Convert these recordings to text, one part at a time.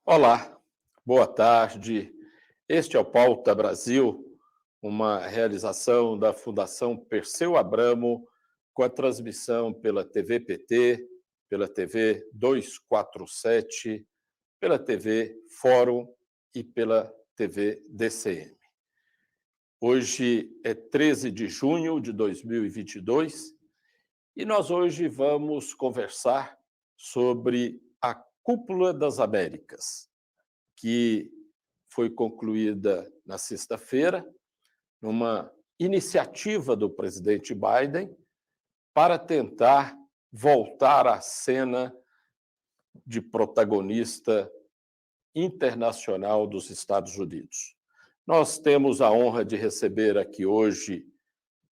Olá, boa tarde. Este é o Pauta Brasil, uma realização da Fundação Perseu Abramo, com a transmissão pela TV PT, pela TV 247, pela TV Fórum e pela TV DCM. Hoje é 13 de junho de 2022 e nós hoje vamos conversar sobre a Cúpula das Américas, que foi concluída na sexta-feira, numa iniciativa do presidente Biden para tentar voltar à cena de protagonista internacional dos Estados Unidos. Nós temos a honra de receber aqui hoje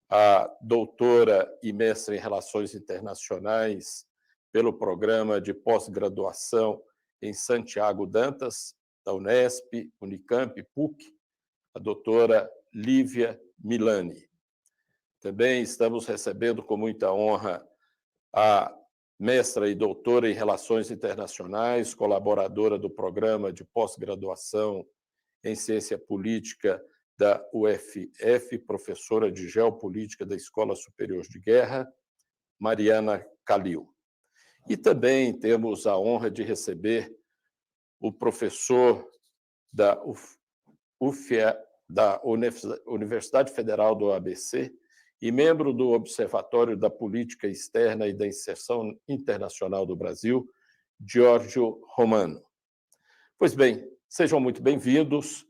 a doutora e mestre em Relações Internacionais pelo programa de pós-graduação em Santiago Dantas, da Unesp, Unicamp, PUC, a doutora Lívia Milani. Também estamos recebendo com muita honra a mestra e doutora em Relações Internacionais, colaboradora do programa de pós-graduação em Ciência Política da UFF, professora de Geopolítica da Escola Superior de Guerra, Mariana Calil. E também temos a honra de receber o professor da da Universidade Federal do ABC e membro do Observatório da Política Externa e da Inserção Internacional do Brasil, Giorgio Romano. Pois bem, sejam muito bem-vindos.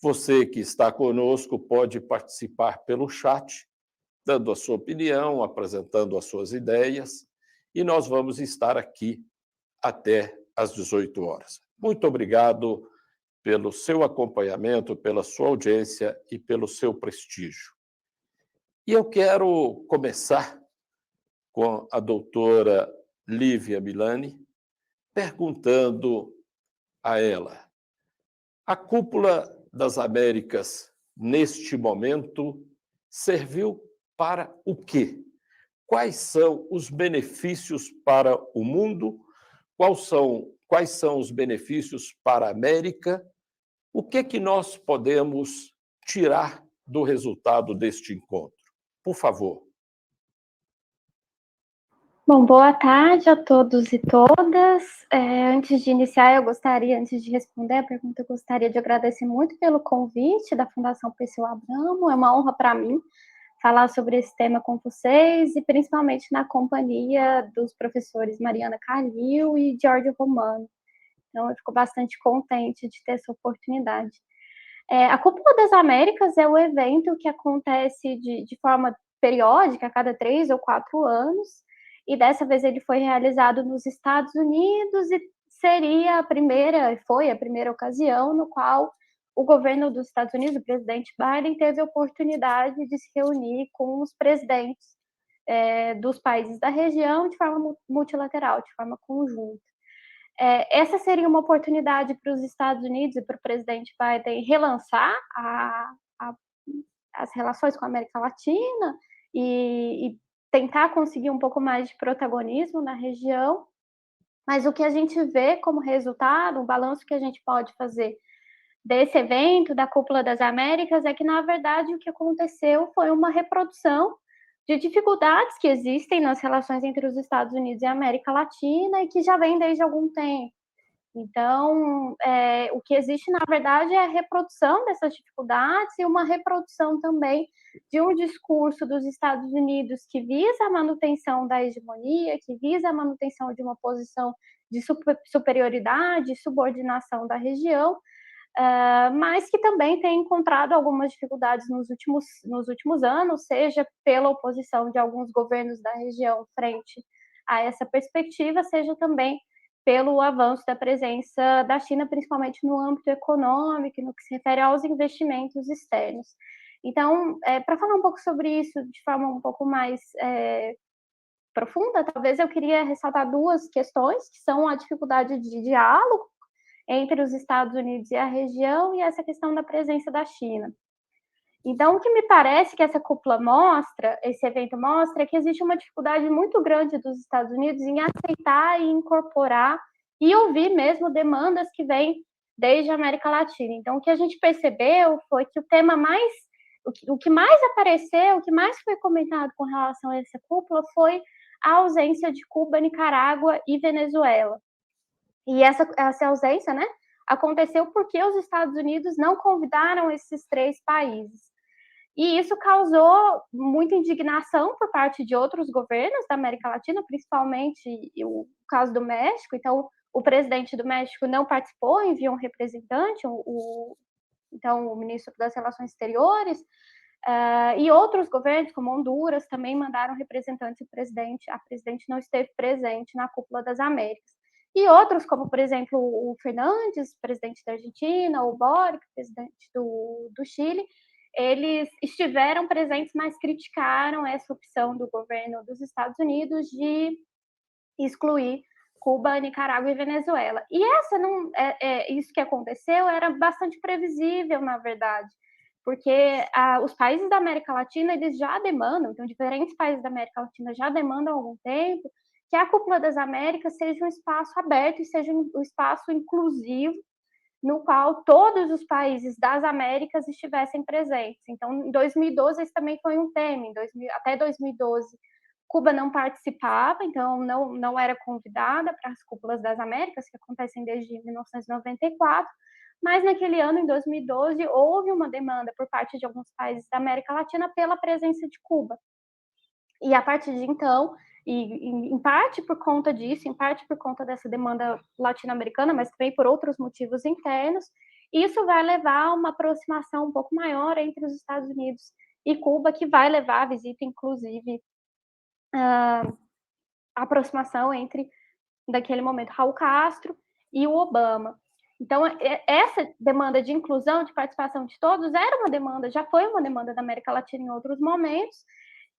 Você que está conosco pode participar pelo chat, dando a sua opinião, apresentando as suas ideias, e nós vamos estar aqui até às 18 horas. Muito obrigado pelo seu acompanhamento, pela sua audiência e pelo seu prestígio. E eu quero começar com a doutora Lívia Milani, perguntando a ela: a Cúpula das Américas, neste momento, serviu para o quê? Quais são os benefícios para o mundo? Quais são os benefícios para a América? O que nós podemos tirar do resultado deste encontro? Por favor. Bom, boa tarde a todos e todas. Antes de iniciar, antes de responder a pergunta, eu gostaria de agradecer muito pelo convite da Fundação Perseu Abramo. É uma honra para mim falar sobre esse tema com vocês e principalmente na companhia dos professores Mariana Calil e Giorgio Romano. Então, eu fico bastante contente de ter essa oportunidade. A Cúpula das Américas é um evento que acontece de forma periódica, a cada 3 ou 4 anos, e dessa vez ele foi realizado nos Estados Unidos e foi a primeira ocasião no qual o governo dos Estados Unidos, o presidente Biden, teve a oportunidade de se reunir com os presidentes dos países da região de forma multilateral, de forma conjunta. Essa seria uma oportunidade para os Estados Unidos e para o presidente Biden relançar as relações com a América Latina e tentar conseguir um pouco mais de protagonismo na região, mas o que a gente vê como resultado, o balanço que a gente pode fazer desse evento, da Cúpula das Américas, é que, na verdade, o que aconteceu foi uma reprodução de dificuldades que existem nas relações entre os Estados Unidos e a América Latina e que já vem desde algum tempo. Então, o que existe, na verdade, é a reprodução dessas dificuldades e uma reprodução também de um discurso dos Estados Unidos que visa a manutenção da hegemonia, que visa a manutenção de uma posição de superioridade e subordinação da região, mas que também tem encontrado algumas dificuldades nos últimos anos, seja pela oposição de alguns governos da região frente a essa perspectiva, seja também pelo avanço da presença da China, principalmente no âmbito econômico, no que se refere aos investimentos externos. Então, para falar um pouco sobre isso de forma um pouco mais profunda, talvez eu queria ressaltar 2 questões, que são a dificuldade de diálogo entre os Estados Unidos e a região e essa questão da presença da China. Então, o que me parece que essa cúpula mostra, esse evento mostra, é que existe uma dificuldade muito grande dos Estados Unidos em aceitar e incorporar e ouvir mesmo demandas que vêm desde a América Latina. Então, o que a gente percebeu foi que o que mais apareceu, o que mais foi comentado com relação a essa cúpula foi a ausência de Cuba, Nicarágua e Venezuela. E essa ausência, né, aconteceu porque os Estados Unidos não convidaram esses 3 países. E isso causou muita indignação por parte de outros governos da América Latina, principalmente o caso do México. Então, o presidente do México não participou, enviou um representante, então, o ministro das Relações Exteriores, e outros governos, como Honduras, também mandaram representantes. A presidente não esteve presente na Cúpula das Américas. E outros, como, por exemplo, o Fernandes, presidente da Argentina, o Boric, presidente do Chile, eles estiveram presentes, mas criticaram essa opção do governo dos Estados Unidos de excluir Cuba, Nicarágua e Venezuela. E isso que aconteceu era bastante previsível, na verdade, porque os países da América Latina, eles já demandam, então diferentes países da América Latina já demandam há algum tempo que a Cúpula das Américas seja um espaço aberto e seja um espaço inclusivo, no qual todos os países das Américas estivessem presentes. Então, em 2012, esse também foi um tema. Até 2012, Cuba não participava, então não era convidada para as Cúpulas das Américas, que acontecem desde 1994, mas naquele ano, em 2012, houve uma demanda por parte de alguns países da América Latina pela presença de Cuba. E a partir de então, e em parte por conta disso, em parte por conta dessa demanda latino-americana, mas também por outros motivos internos, isso vai levar a uma aproximação um pouco maior entre os Estados Unidos e Cuba, que vai levar a visita, inclusive, a aproximação entre, naquele momento, Raul Castro e o Obama. Então, essa demanda de inclusão, de participação de todos, já foi uma demanda da América Latina em outros momentos,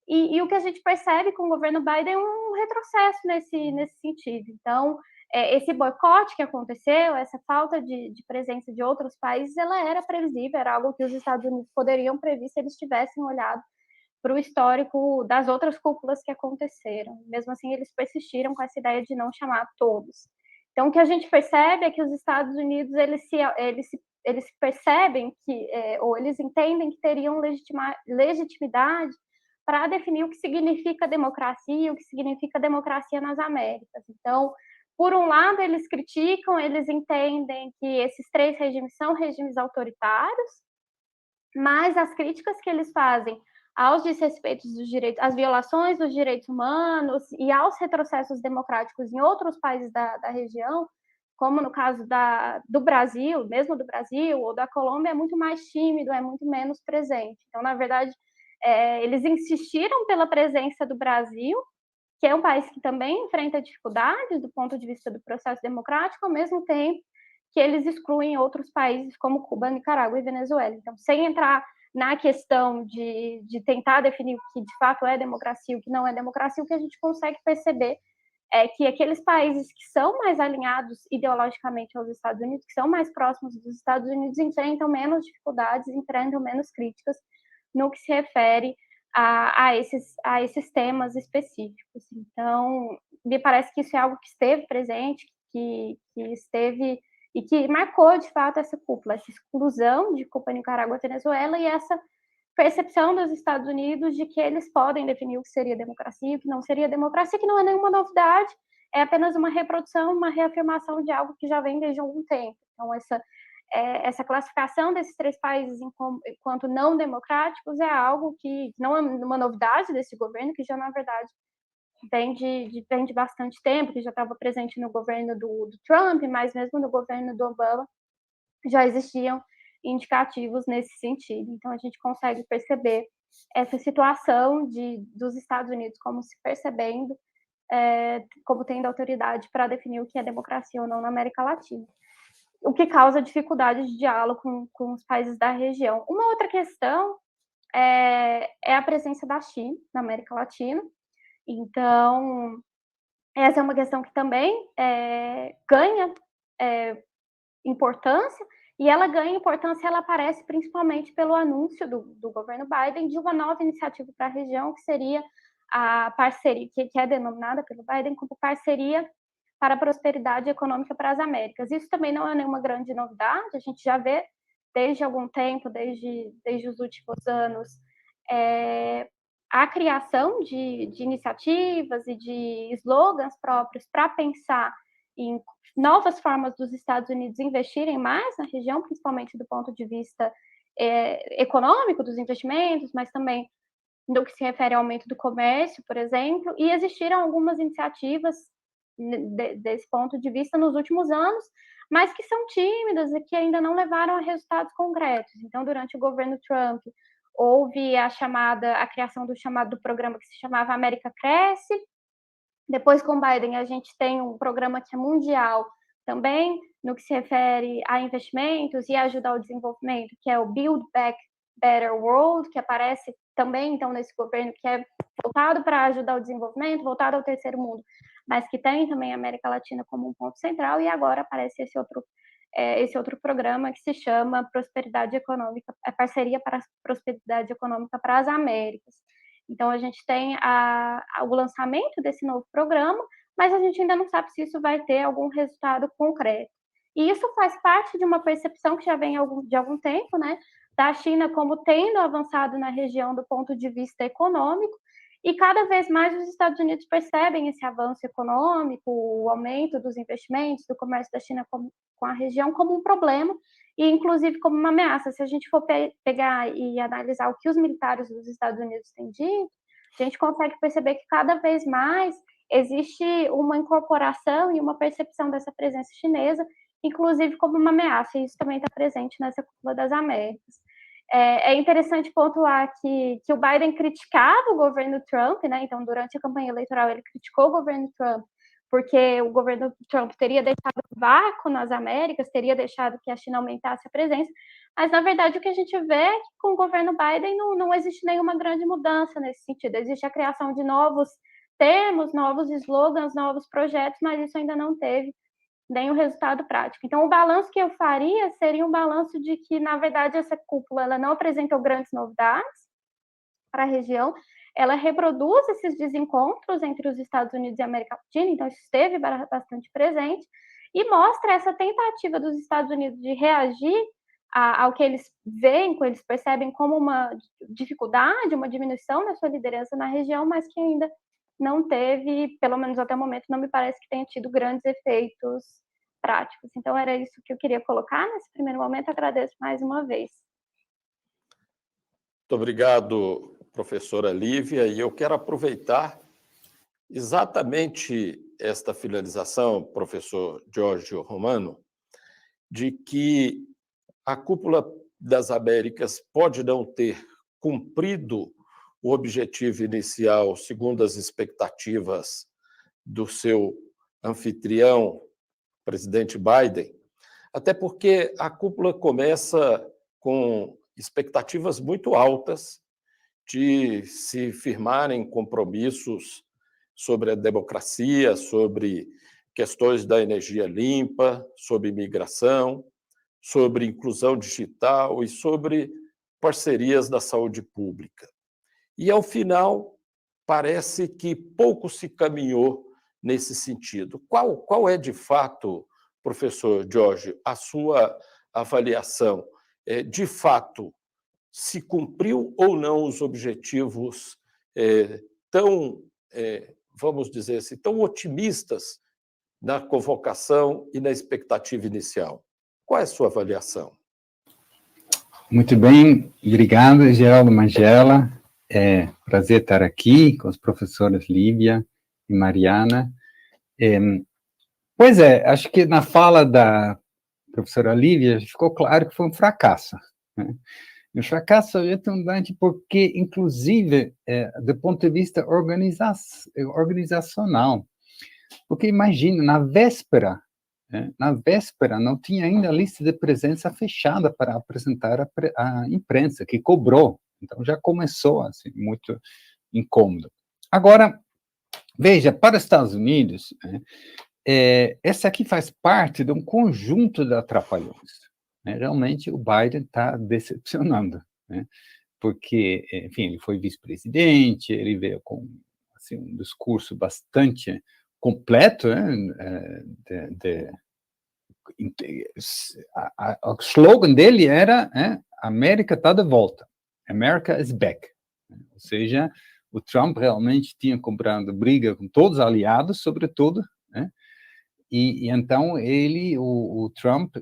e o que a gente percebe com o governo Biden é um retrocesso nesse sentido. Então, esse boicote que aconteceu, essa falta de presença de outros países, ela era previsível, era algo que os Estados Unidos poderiam prever se eles tivessem olhado para o histórico das outras cúpulas que aconteceram. Mesmo assim, eles persistiram com essa ideia de não chamar todos. Então, o que a gente percebe é que os Estados Unidos, eles percebem que, ou eles entendem que teriam legitimidade para definir o que significa democracia, o que significa democracia nas Américas. Então, por um lado, eles criticam, eles entendem que esses 3 regimes são regimes autoritários, mas as críticas que eles fazem aos desrespeitos dos direitos, às violações dos direitos humanos e aos retrocessos democráticos em outros países da região, como no caso do Brasil, mesmo do Brasil ou da Colômbia, é muito mais tímido, é muito menos presente. Então, na verdade, eles insistiram pela presença do Brasil, que é um país que também enfrenta dificuldades do ponto de vista do processo democrático, ao mesmo tempo que eles excluem outros países como Cuba, Nicarágua e Venezuela. Então, sem entrar na questão de tentar definir o que de fato é democracia e o que não é democracia, o que a gente consegue perceber é que aqueles países que são mais alinhados ideologicamente aos Estados Unidos, que são mais próximos dos Estados Unidos, enfrentam menos dificuldades, enfrentam menos críticas no que se refere a esses temas específicos. Então, me parece que isso é algo que esteve presente, que esteve e que marcou, de fato, essa cúpula, essa exclusão de Cuba, Nicarágua e Venezuela e essa percepção dos Estados Unidos de que eles podem definir o que seria democracia, o que não seria democracia, que não é nenhuma novidade, é apenas uma reprodução, uma reafirmação de algo que já vem desde algum tempo. Então, essa classificação desses 3 países enquanto não democráticos é algo que não é uma novidade desse governo, que já, na verdade, vem de bastante tempo, que já estava presente no governo do Trump, mas mesmo no governo do Obama já existiam indicativos nesse sentido. Então, a gente consegue perceber essa situação dos Estados Unidos como se percebendo, como tendo autoridade para definir o que é democracia ou não na América Latina, o que causa dificuldades de diálogo com os países da região. Uma outra questão é a presença da China na América Latina. Então, essa é uma questão que também ganha importância, e ela ganha importância, ela aparece principalmente pelo anúncio do governo Biden de uma nova iniciativa para a região, que seria a parceria, que é denominada pelo Biden como parceria para a prosperidade econômica para as Américas. Isso também não é nenhuma grande novidade, a gente já vê desde algum tempo, desde os últimos anos, a criação de iniciativas e de slogans próprios para pensar em novas formas dos Estados Unidos investirem mais na região, principalmente do ponto de vista econômico dos investimentos, mas também no que se refere ao aumento do comércio, por exemplo, e existiram algumas iniciativas desse ponto de vista nos últimos anos, mas que são tímidas e que ainda não levaram a resultados concretos. Então, durante o governo Trump, houve a criação do programa que se chamava América Cresce. Depois, com Biden, a gente tem um programa que é mundial também, no que se refere a investimentos e ajuda ao desenvolvimento, que é o Build Back Better World, que aparece também, então, nesse governo, que é voltado para ajudar o desenvolvimento, voltado ao terceiro mundo, mas que tem também a América Latina como um ponto central, e agora aparece esse outro programa que se chama Prosperidade Econômica, Parceria para a Prosperidade Econômica para as Américas. Então, a gente tem o lançamento desse novo programa, mas a gente ainda não sabe se isso vai ter algum resultado concreto. E isso faz parte de uma percepção que já vem de algum tempo, né, da China como tendo avançado na região do ponto de vista econômico, e cada vez mais os Estados Unidos percebem esse avanço econômico, o aumento dos investimentos, do comércio da China com a região como um problema, e inclusive como uma ameaça. Se a gente for pegar e analisar o que os militares dos Estados Unidos têm dito, a gente consegue perceber que cada vez mais existe uma incorporação e uma percepção dessa presença chinesa, inclusive como uma ameaça, e isso também está presente nessa Cúpula das Américas. É interessante pontuar que o Biden criticava o governo Trump, né? Então, durante a campanha eleitoral, ele criticou o governo Trump, porque o governo Trump teria deixado vácuo nas Américas, teria deixado que a China aumentasse a presença, mas, na verdade, o que a gente vê é que com o governo Biden não existe nenhuma grande mudança nesse sentido. Existe a criação de novos termos, novos slogans, novos projetos, mas isso ainda não teve nem o resultado prático. Então, o balanço que eu faria seria um balanço de que, na verdade, essa cúpula ela não apresentou grandes novidades para a região, ela reproduz esses desencontros entre os Estados Unidos e a América Latina, então isso esteve bastante presente, e mostra essa tentativa dos Estados Unidos de reagir ao que eles veem, que eles percebem como uma dificuldade, uma diminuição da sua liderança na região, mas que ainda não teve, pelo menos até o momento, não me parece que tenha tido grandes efeitos práticos. Então, era isso que eu queria colocar nesse primeiro momento. Agradeço mais uma vez. Muito obrigado, professora Lívia, e eu quero aproveitar exatamente esta finalização, professor Giorgio Romano, de que a Cúpula das Américas pode não ter cumprido o objetivo inicial, segundo as expectativas do seu anfitrião, presidente Biden, até porque a cúpula começa com expectativas muito altas de se firmarem compromissos sobre a democracia, sobre questões da energia limpa, sobre imigração, sobre inclusão digital e sobre parcerias da saúde pública. E, ao final, parece que pouco se caminhou nesse sentido. Qual é, de fato, professor Jorge, a sua avaliação? De fato, se cumpriu ou não os objetivos tão, vamos dizer assim, tão otimistas na convocação e na expectativa inicial? Qual é a sua avaliação? Muito bem, obrigado, Geraldo Magela. É prazer estar aqui com os professores Lívia e Mariana. Pois é, acho que na fala da professora Lívia ficou claro que foi um fracasso, né? Um fracasso redundante porque, inclusive, do ponto de vista organizacional, porque imagina, na véspera não tinha ainda a lista de presença fechada para apresentar a imprensa, que cobrou. Então, já começou, assim, muito incômodo. Agora, veja, para os Estados Unidos, essa aqui faz parte de um conjunto de atrapalhões, né? Realmente, o Biden está decepcionando, né? Porque, enfim, ele foi vice-presidente, ele veio com assim, um discurso bastante completo, o slogan dele era América está de volta, America is back. Ou seja, o Trump realmente tinha comprado briga com todos os aliados, sobretudo, e então o Trump,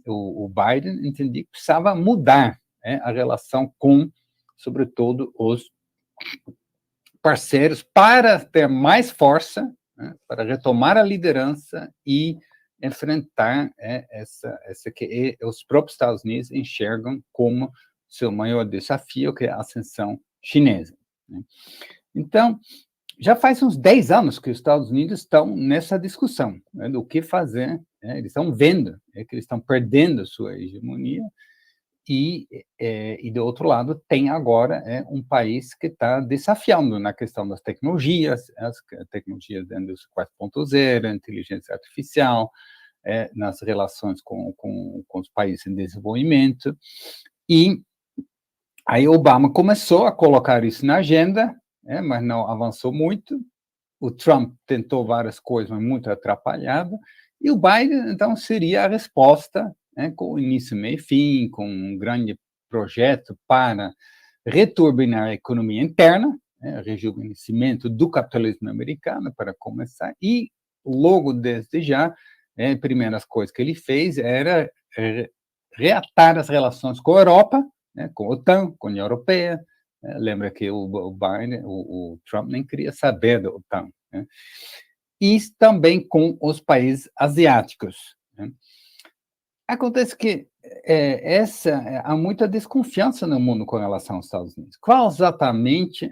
o Biden entendia que precisava mudar a relação com, sobretudo, os parceiros para ter mais força, para retomar a liderança e enfrentar essa que os próprios Estados Unidos enxergam como seu maior desafio, que é a ascensão chinesa. Então, já faz uns 10 anos que os Estados Unidos estão nessa discussão do que fazer. Eles estão vendo que eles estão perdendo sua hegemonia e do outro lado, tem agora um país que está desafiando na questão das tecnologias, as tecnologias da indústria 4.0, inteligência artificial, nas relações com os países em desenvolvimento. E aí Obama começou a colocar isso na agenda, mas não avançou muito. O Trump tentou várias coisas, mas muito atrapalhado. E o Biden, então, seria a resposta, com início, meio e fim, com um grande projeto para returbinar a economia interna, rejuvenescimento do capitalismo americano, para começar, e logo desde já, primeiras coisas que ele fez era reatar as relações com a Europa, com a OTAN, com a União Europeia. Lembra que o Biden, o Trump nem queria saber da OTAN. E também com os países asiáticos. Acontece que há muita desconfiança no mundo com relação aos Estados Unidos. Qual exatamente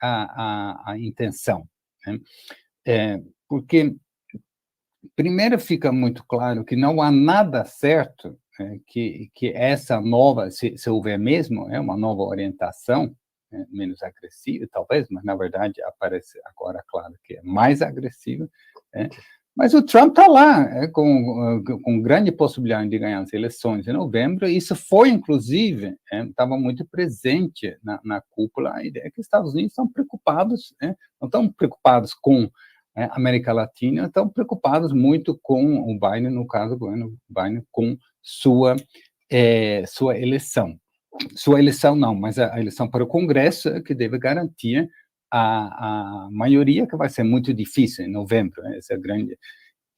a intenção? Porque, primeiro, fica muito claro que não há nada certo que essa nova, se houver mesmo, uma nova orientação, menos agressiva, talvez, mas, na verdade, aparece agora, claro, que é mais agressiva. Mas o Trump está lá, com grande possibilidade de ganhar as eleições em novembro, e isso foi, inclusive, estava muito presente na cúpula, a ideia que os Estados Unidos estão preocupados, não estão preocupados com a América Latina, estão preocupados muito com o Biden, no caso, o Biden, com sua eleição. Sua eleição não, mas a eleição para o Congresso, que deve garantir a maioria, que vai ser muito difícil em novembro, essa é grande.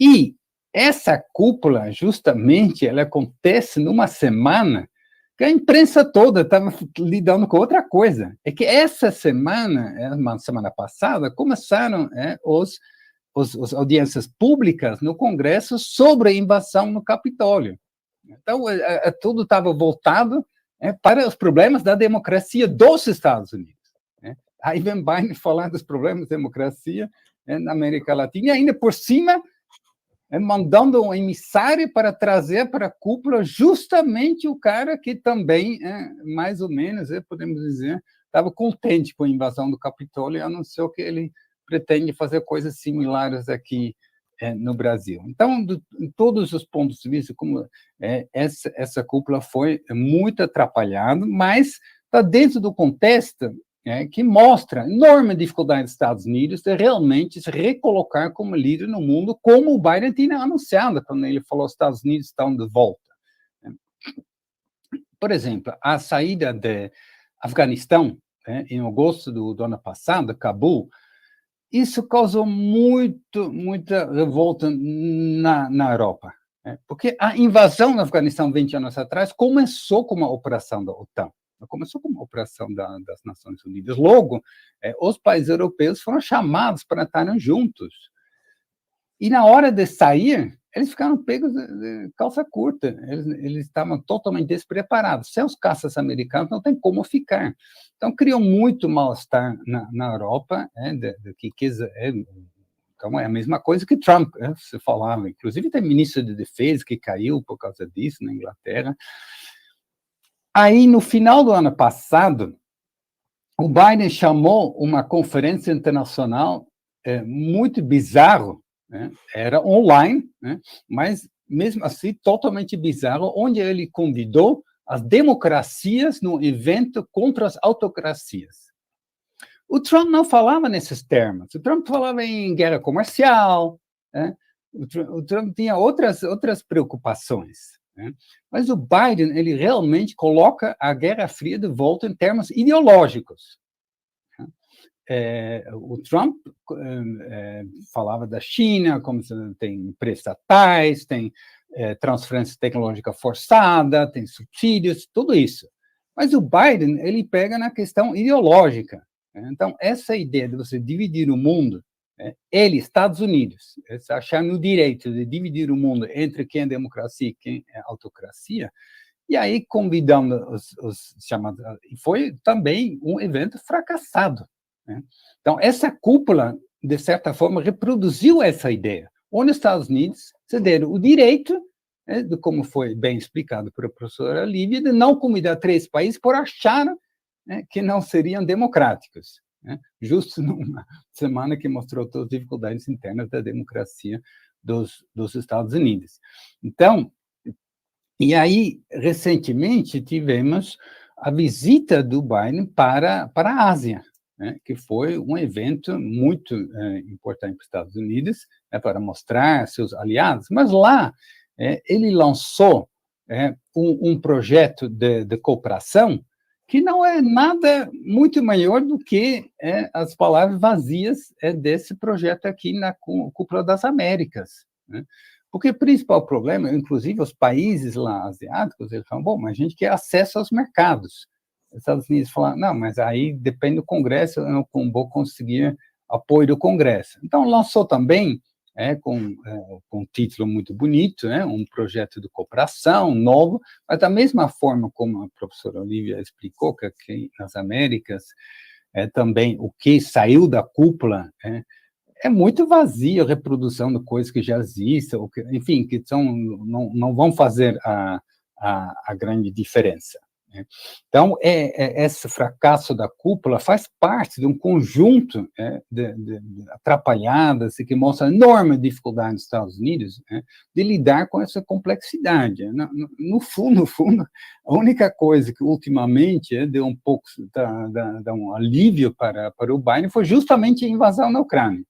E essa cúpula, justamente, ela acontece numa semana que a imprensa toda estava lidando com outra coisa. É que essa semana, uma semana passada, começaram as audiências públicas no Congresso sobre a invasão no Capitólio. Então, tudo estava voltado para os problemas da democracia dos Estados Unidos. Aí vem Biden falar dos problemas da democracia na América Latina, e ainda por cima, mandando um emissário para trazer para a cúpula justamente o cara que também, mais ou menos, podemos dizer, estava contente com a invasão do Capitólio e anunciou que ele pretende fazer coisas similares aqui no Brasil. Então, em todos os pontos de vista, como essa cúpula foi muito atrapalhada, mas está dentro do contexto que mostra a enorme dificuldade dos Estados Unidos de realmente se recolocar como líder no mundo, como o Biden tinha anunciado quando ele falou que os Estados Unidos estão de volta. Por exemplo, a saída de Afeganistão, em agosto do ano passado, Cabul, isso causou muita revolta na Europa, porque a invasão no Afeganistão 20 anos atrás começou com uma operação da OTAN. Começou como operação das Nações Unidas. Logo, os países europeus foram chamados para estarem juntos. E na hora de sair, eles ficaram pegos de calça curta. Eles estavam totalmente despreparados. Sem os caças americanos, não tem como ficar. Então, criou muito mal-estar na Europa, então, é a mesma coisa que Trump, se falava. Inclusive, tem ministro de defesa que caiu por causa disso na Inglaterra. Aí, no final do ano passado, o Biden chamou uma conferência internacional muito bizarro, era online, mas, mesmo assim, totalmente bizarro, onde ele convidou as democracias num evento contra as autocracias. O Trump não falava nesses termos. O Trump falava em guerra comercial, né? O Trump tinha outras preocupações, né? Mas o Biden, ele realmente coloca a Guerra Fria de volta em termos ideológicos. O Trump falava da China, como tem empresas estatais, tem transferência tecnológica forçada, tem subsídios, tudo isso. Mas o Biden, ele pega na questão ideológica. Então, essa ideia de você dividir o mundo, ele, Estados Unidos, se achar no direito de dividir o mundo entre quem é democracia e quem é autocracia, e aí convidando os chamados... Foi também um evento fracassado, né? Então, essa cúpula, de certa forma, reproduziu essa ideia. Onde os Estados Unidos cederam o direito, de como foi bem explicado pela professora Lívia, de não convidar 3 países por achar que não seriam democráticos, né? Justo numa semana que mostrou todas as dificuldades internas da democracia dos Estados Unidos. Então, e aí, recentemente, tivemos a visita do Biden para a Ásia, né, que foi um evento muito importante para os Estados Unidos, para mostrar seus aliados, mas lá ele lançou um projeto de cooperação que não é nada muito maior do que as palavras vazias desse projeto aqui na Cúpula das Américas, né? Porque o principal problema, inclusive os países lá asiáticos, eles falam, bom, mas a gente quer acesso aos mercados. Os Estados Unidos falam, não, mas aí depende do Congresso, eu não vou conseguir apoio do Congresso. Então, lançou também, com um título muito bonito, um projeto de cooperação novo, mas da mesma forma como a professora Olivia explicou, que aqui nas Américas, também o que saiu da cúpula é muito vazio, a reprodução de coisas que já existem, ou que, enfim, que não vão fazer a grande diferença, né? Então, esse fracasso da cúpula faz parte de um conjunto de atrapalhadas e que mostra a enorme dificuldade dos Estados Unidos de lidar com essa complexidade. No fundo, a única coisa que ultimamente deu um pouco dá um alívio para o Biden foi justamente a invasão na Ucrânia.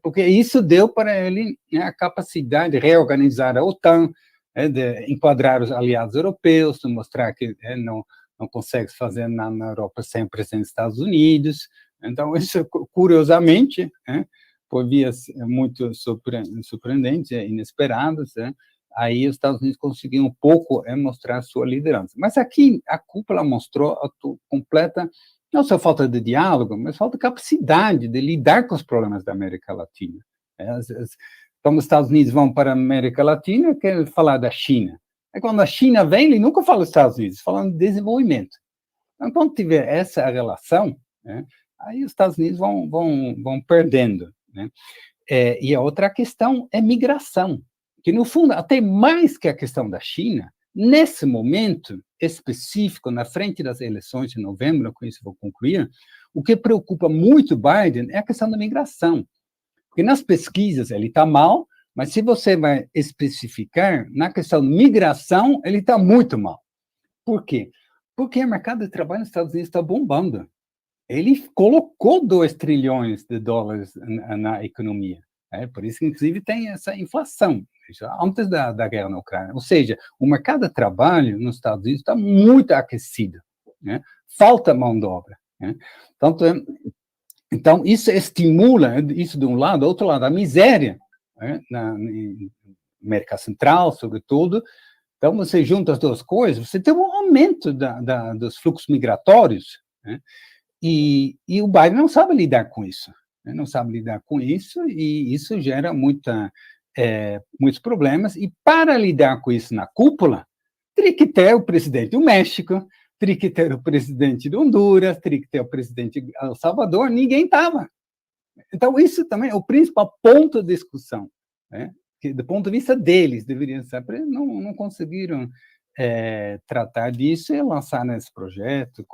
Porque isso deu para ele a capacidade de reorganizar a OTAN, de enquadrar os aliados europeus, de mostrar que não consegue fazer na Europa sem a presença dos Estados Unidos. Então, isso, curiosamente, por vias muito surpreendentes, inesperadas, aí os Estados Unidos conseguiram um pouco mostrar sua liderança. Mas aqui a cúpula mostrou a completa, não só falta de diálogo, mas falta de capacidade de lidar com os problemas da América Latina. Quando os Estados Unidos vão para a América Latina, querem falar da China. Aí quando a China vem, ele nunca fala dos Estados Unidos, falando de desenvolvimento. Então, quando tiver essa relação, aí os Estados Unidos vão perdendo, né? E a outra questão é migração, que, no fundo, até mais que a questão da China, nesse momento específico, na frente das eleições de novembro, com isso vou concluir, o que preocupa muito Biden é a questão da migração. Porque nas pesquisas ele está mal, mas se você vai especificar, na questão de migração, ele está muito mal. Por quê? Porque o mercado de trabalho nos Estados Unidos está bombando. Ele colocou 2 trilhões de dólares na economia. Por isso que, inclusive, tem essa inflação, antes da guerra na Ucrânia. Ou seja, o mercado de trabalho nos Estados Unidos está muito aquecido, né? Falta mão de obra, né? Então, isso estimula, isso de um lado, do outro lado, a miséria, na América Central, sobretudo. Então, você junta as duas coisas, você tem um aumento dos fluxos migratórios, né? E o Biden não sabe lidar com isso. Não sabe lidar com isso, e isso gera muitos problemas. E para lidar com isso na cúpula, teria que ter o presidente do México, teria que ter o presidente de Honduras, teria que ter o presidente de El Salvador, ninguém estava. Então, isso também é o principal ponto de discussão, né? Que, do ponto de vista deles, deveriam saber, não conseguiram tratar disso e lançar esse projeto,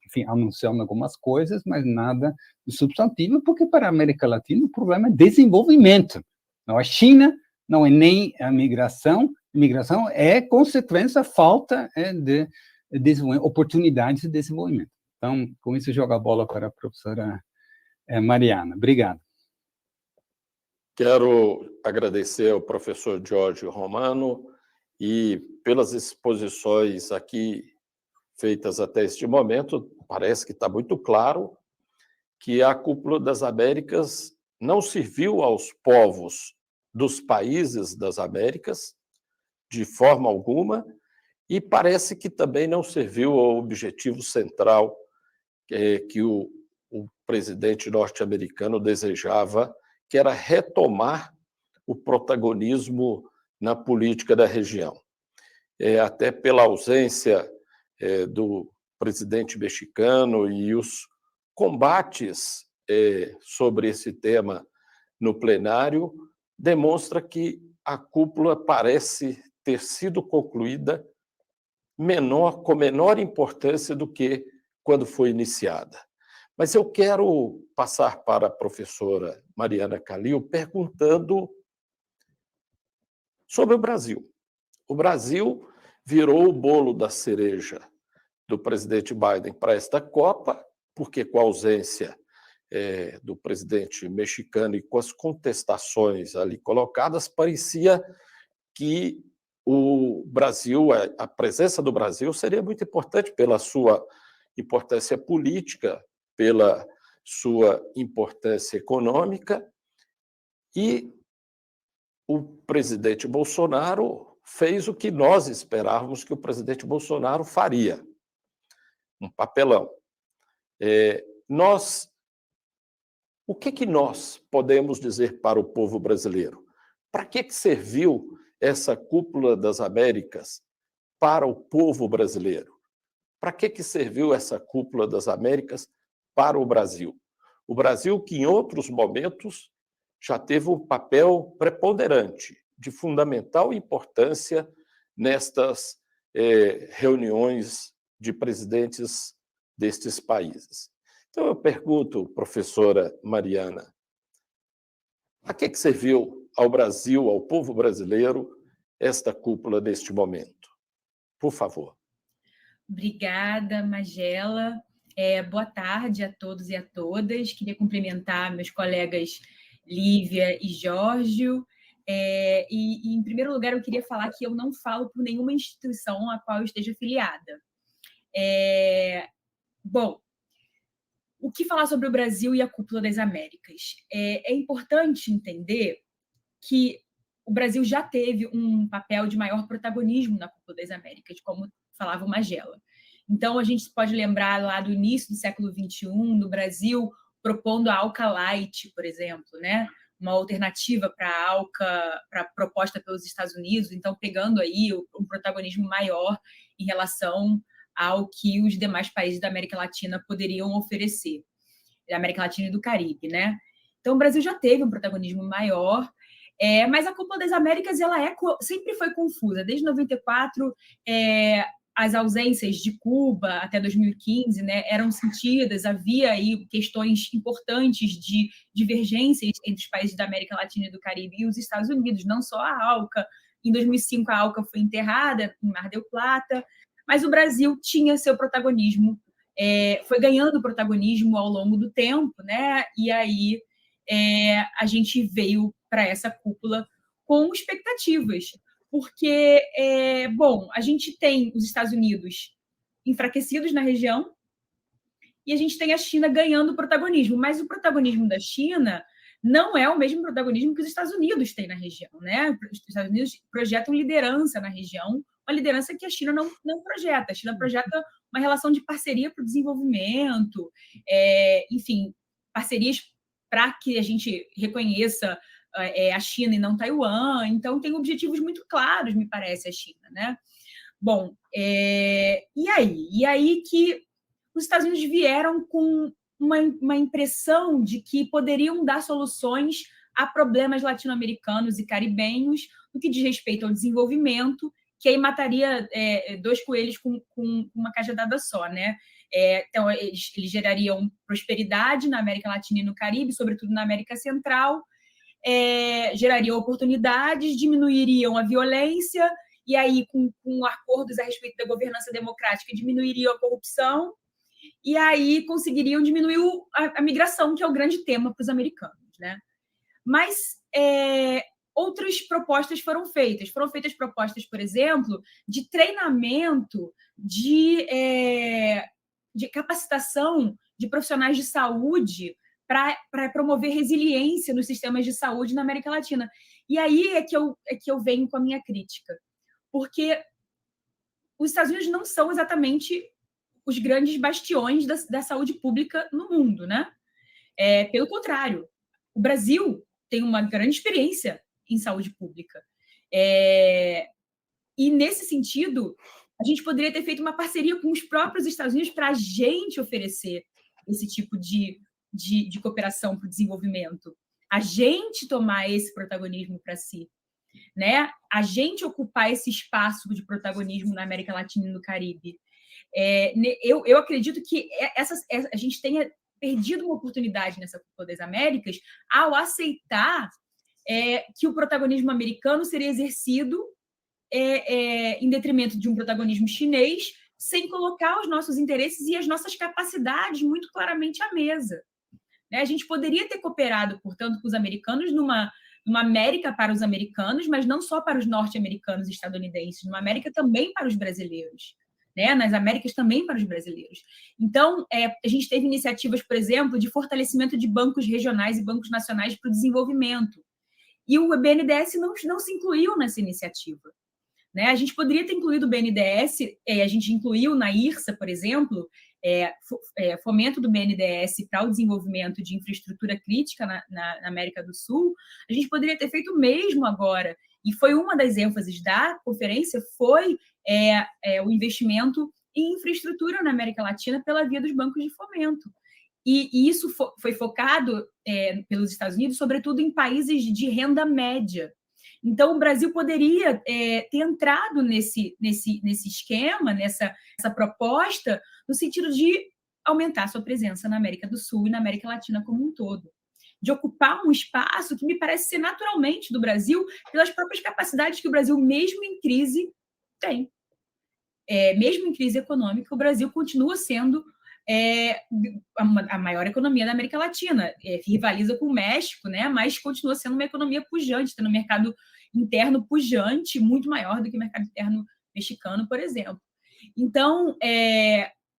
enfim, anunciando algumas coisas, mas nada de substantivo, porque para a América Latina o problema é desenvolvimento. Não, a China não é nem a migração é consequência, falta de oportunidades de desenvolvimento. Então, com isso, jogo a bola para a professora Mariana. Obrigado. Quero agradecer ao professor Jorge Romano e pelas exposições aqui feitas até este momento. Parece que está muito claro que a Cúpula das Américas não serviu aos povos dos países das Américas de forma alguma e parece que também não serviu ao objetivo central que o presidente norte-americano desejava, que era retomar o protagonismo na política da região. Até pela ausência do presidente mexicano e os combates sobre esse tema no plenário, demonstra que a cúpula parece ter sido concluída com menor importância do que quando foi iniciada. Mas eu quero passar para a professora Mariana Calil perguntando sobre o Brasil. O Brasil virou o bolo da cereja do presidente Biden para esta Copa, porque com a ausência do presidente mexicano e com as contestações ali colocadas, parecia que o Brasil, a presença do Brasil seria muito importante pela sua importância política, pela sua importância econômica, e o presidente Bolsonaro fez o que nós esperávamos que o presidente Bolsonaro faria, um papelão. O que nós podemos dizer para o povo brasileiro? Para que serviu essa Cúpula das Américas para o povo brasileiro? Para que serviu essa Cúpula das Américas para o Brasil? O Brasil que, em outros momentos, já teve um papel preponderante, de fundamental importância nestas reuniões de presidentes destes países. Então, eu pergunto, professora Mariana, a que serviu ao Brasil, ao povo brasileiro, esta cúpula neste momento? Por favor. Obrigada, Magela. Boa tarde a todos e a todas. Queria cumprimentar meus colegas Lívia e Giorgio. E, em primeiro lugar, eu queria falar que eu não falo por nenhuma instituição a qual eu esteja afiliada. Bom, o que falar sobre o Brasil e a Cúpula das Américas? É importante entender que o Brasil já teve um papel de maior protagonismo na Cúpula das Américas, como falava o Magela. Então, a gente pode lembrar lá do início do século XXI, no Brasil, propondo a Alca Light, por exemplo, né? Uma alternativa para a Alca, proposta pelos Estados Unidos, então pegando aí um protagonismo maior em relação ao que os demais países da América Latina poderiam oferecer, da América Latina e do Caribe, né? Então, o Brasil já teve um protagonismo maior, mas a Cúpula das Américas ela sempre foi confusa. Desde 94, as ausências de Cuba até 2015, né, eram sentidas, havia aí questões importantes de divergências entre os países da América Latina e do Caribe e os Estados Unidos, não só a ALCA. Em 2005, a ALCA foi enterrada em Mar del Plata, mas o Brasil tinha seu protagonismo, foi ganhando protagonismo ao longo do tempo, né? E aí a gente veio para essa cúpula com expectativas, porque, bom, a gente tem os Estados Unidos enfraquecidos na região e a gente tem a China ganhando protagonismo, mas o protagonismo da China não é o mesmo protagonismo que os Estados Unidos têm na região, né? Os Estados Unidos projetam liderança na região, uma liderança que a China não projeta. A China projeta uma relação de parceria para o desenvolvimento, enfim, parcerias para que a gente reconheça a China e não Taiwan. Então, tem objetivos muito claros, me parece, a China, né? Bom, e aí que os Estados Unidos vieram com uma impressão de que poderiam dar soluções a problemas latino-americanos e caribenhos no que diz respeito ao desenvolvimento, que aí mataria dois coelhos com uma cajadada só, né? Então, eles gerariam prosperidade na América Latina e no Caribe, sobretudo na América Central, gerariam oportunidades, diminuiriam a violência, e aí, com acordos a respeito da governança democrática, diminuiriam a corrupção, e aí conseguiriam diminuir a migração, que é o grande tema para os americanos, né? Mas outras propostas foram feitas. Foram feitas propostas, por exemplo, de treinamento, de capacitação de profissionais de saúde para promover resiliência nos sistemas de saúde na América Latina. E aí é que eu venho com a minha crítica, porque os Estados Unidos não são exatamente os grandes bastiões da saúde pública no mundo, né? Pelo contrário, o Brasil tem uma grande experiência em saúde pública. E, nesse sentido, a gente poderia ter feito uma parceria com os próprios Estados Unidos para a gente oferecer esse tipo de cooperação para o desenvolvimento. A gente tomar esse protagonismo para si, né? A gente ocupar esse espaço de protagonismo na América Latina e no Caribe. Eu acredito que a gente tenha perdido uma oportunidade nessa Cúpula das Américas ao aceitar que o protagonismo americano seria exercido em detrimento de um protagonismo chinês, sem colocar os nossos interesses e as nossas capacidades muito claramente à mesa. A gente poderia ter cooperado, portanto, com os americanos numa América para os americanos, mas não só para os norte-americanos e estadunidenses, numa América também para os brasileiros. Nas Américas também para os brasileiros. Então, a gente teve iniciativas, por exemplo, de fortalecimento de bancos regionais e bancos nacionais para o desenvolvimento. E o BNDES não se incluiu nessa iniciativa. A gente poderia ter incluído o BNDES, a gente incluiu na IRSA, por exemplo, fomento do BNDES para o desenvolvimento de infraestrutura crítica na América do Sul. A gente poderia ter feito o mesmo agora. E foi uma das ênfases da conferência, foi o investimento em infraestrutura na América Latina pela via dos bancos de fomento. E isso foi focado pelos Estados Unidos, sobretudo em países de renda média. Então, o Brasil poderia ter entrado nesse esquema, nessa proposta, no sentido de aumentar sua presença na América do Sul e na América Latina como um todo. De ocupar um espaço que me parece ser naturalmente do Brasil, pelas próprias capacidades que o Brasil, mesmo em crise, tem. Mesmo em crise econômica, o Brasil continua sendo a maior economia da América Latina. Rivaliza com o México, né? Mas continua sendo uma economia pujante, tendo um mercado interno pujante, muito maior do que o mercado interno mexicano, por exemplo. Então,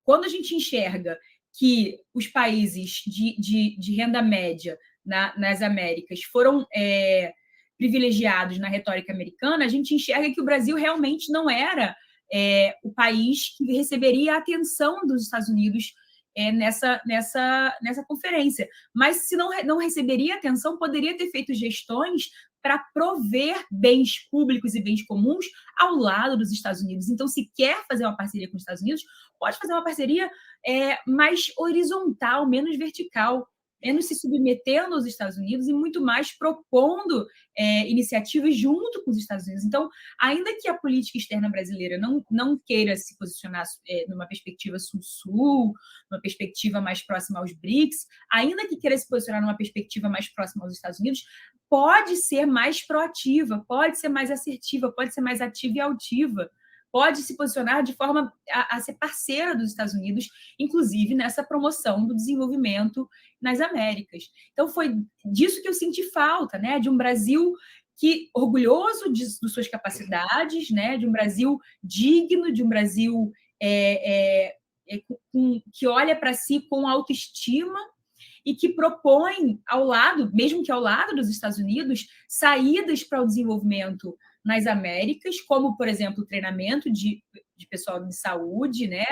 quando a gente enxerga que os países de renda média nas Américas foram privilegiados na retórica americana, a gente enxerga que o Brasil realmente não era o país que receberia a atenção dos Estados Unidos nessa conferência. Mas, se não receberia atenção, poderia ter feito gestões para prover bens públicos e bens comuns ao lado dos Estados Unidos. Então, se quer fazer uma parceria com os Estados Unidos, pode fazer uma parceria mais horizontal, menos vertical, menos se submetendo aos Estados Unidos e muito mais propondo iniciativas junto com os Estados Unidos. Então, ainda que a política externa brasileira não queira se posicionar numa perspectiva sul-sul, numa perspectiva mais próxima aos BRICS, ainda que queira se posicionar numa perspectiva mais próxima aos Estados Unidos, pode ser mais proativa, pode ser mais assertiva, pode ser mais ativa e altiva, pode se posicionar de forma a ser parceira dos Estados Unidos, inclusive nessa promoção do desenvolvimento nas Américas. Então, foi disso que eu senti falta, né? De um Brasil orgulhoso de suas capacidades, né? De um Brasil digno, de um Brasil que olha para si com autoestima e que propõe mesmo que ao lado dos Estados Unidos, saídas para o desenvolvimento nas Américas, como, por exemplo, o treinamento de pessoal de saúde, né,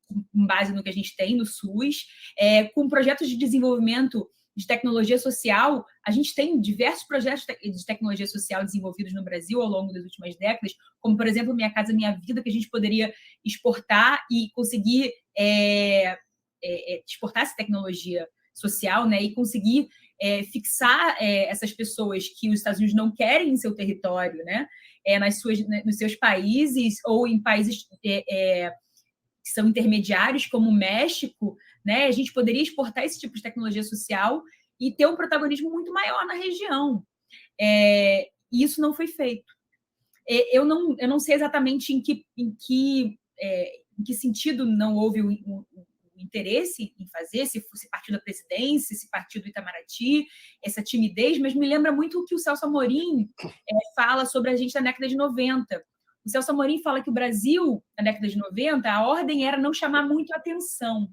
com base no que a gente tem no SUS, com projetos de desenvolvimento de tecnologia social. A gente tem diversos projetos de tecnologia social desenvolvidos no Brasil ao longo das últimas décadas, como, por exemplo, Minha Casa Minha Vida, que a gente poderia exportar e conseguir exportar essa tecnologia social, né, e conseguir fixar essas pessoas que os Estados Unidos não querem em seu território, né, nos seus países ou em países que são intermediários, como o México, né, a gente poderia exportar esse tipo de tecnologia social e ter um protagonismo muito maior na região. E isso não foi feito. Eu não sei exatamente em que sentido não houve o interesse em fazer, se partiu da presidência, se partiu do Itamaraty, essa timidez, mas me lembra muito o que o Celso Amorim fala sobre a gente na década de 90. O Celso Amorim fala que o Brasil, na década de 90, a ordem era não chamar muito atenção.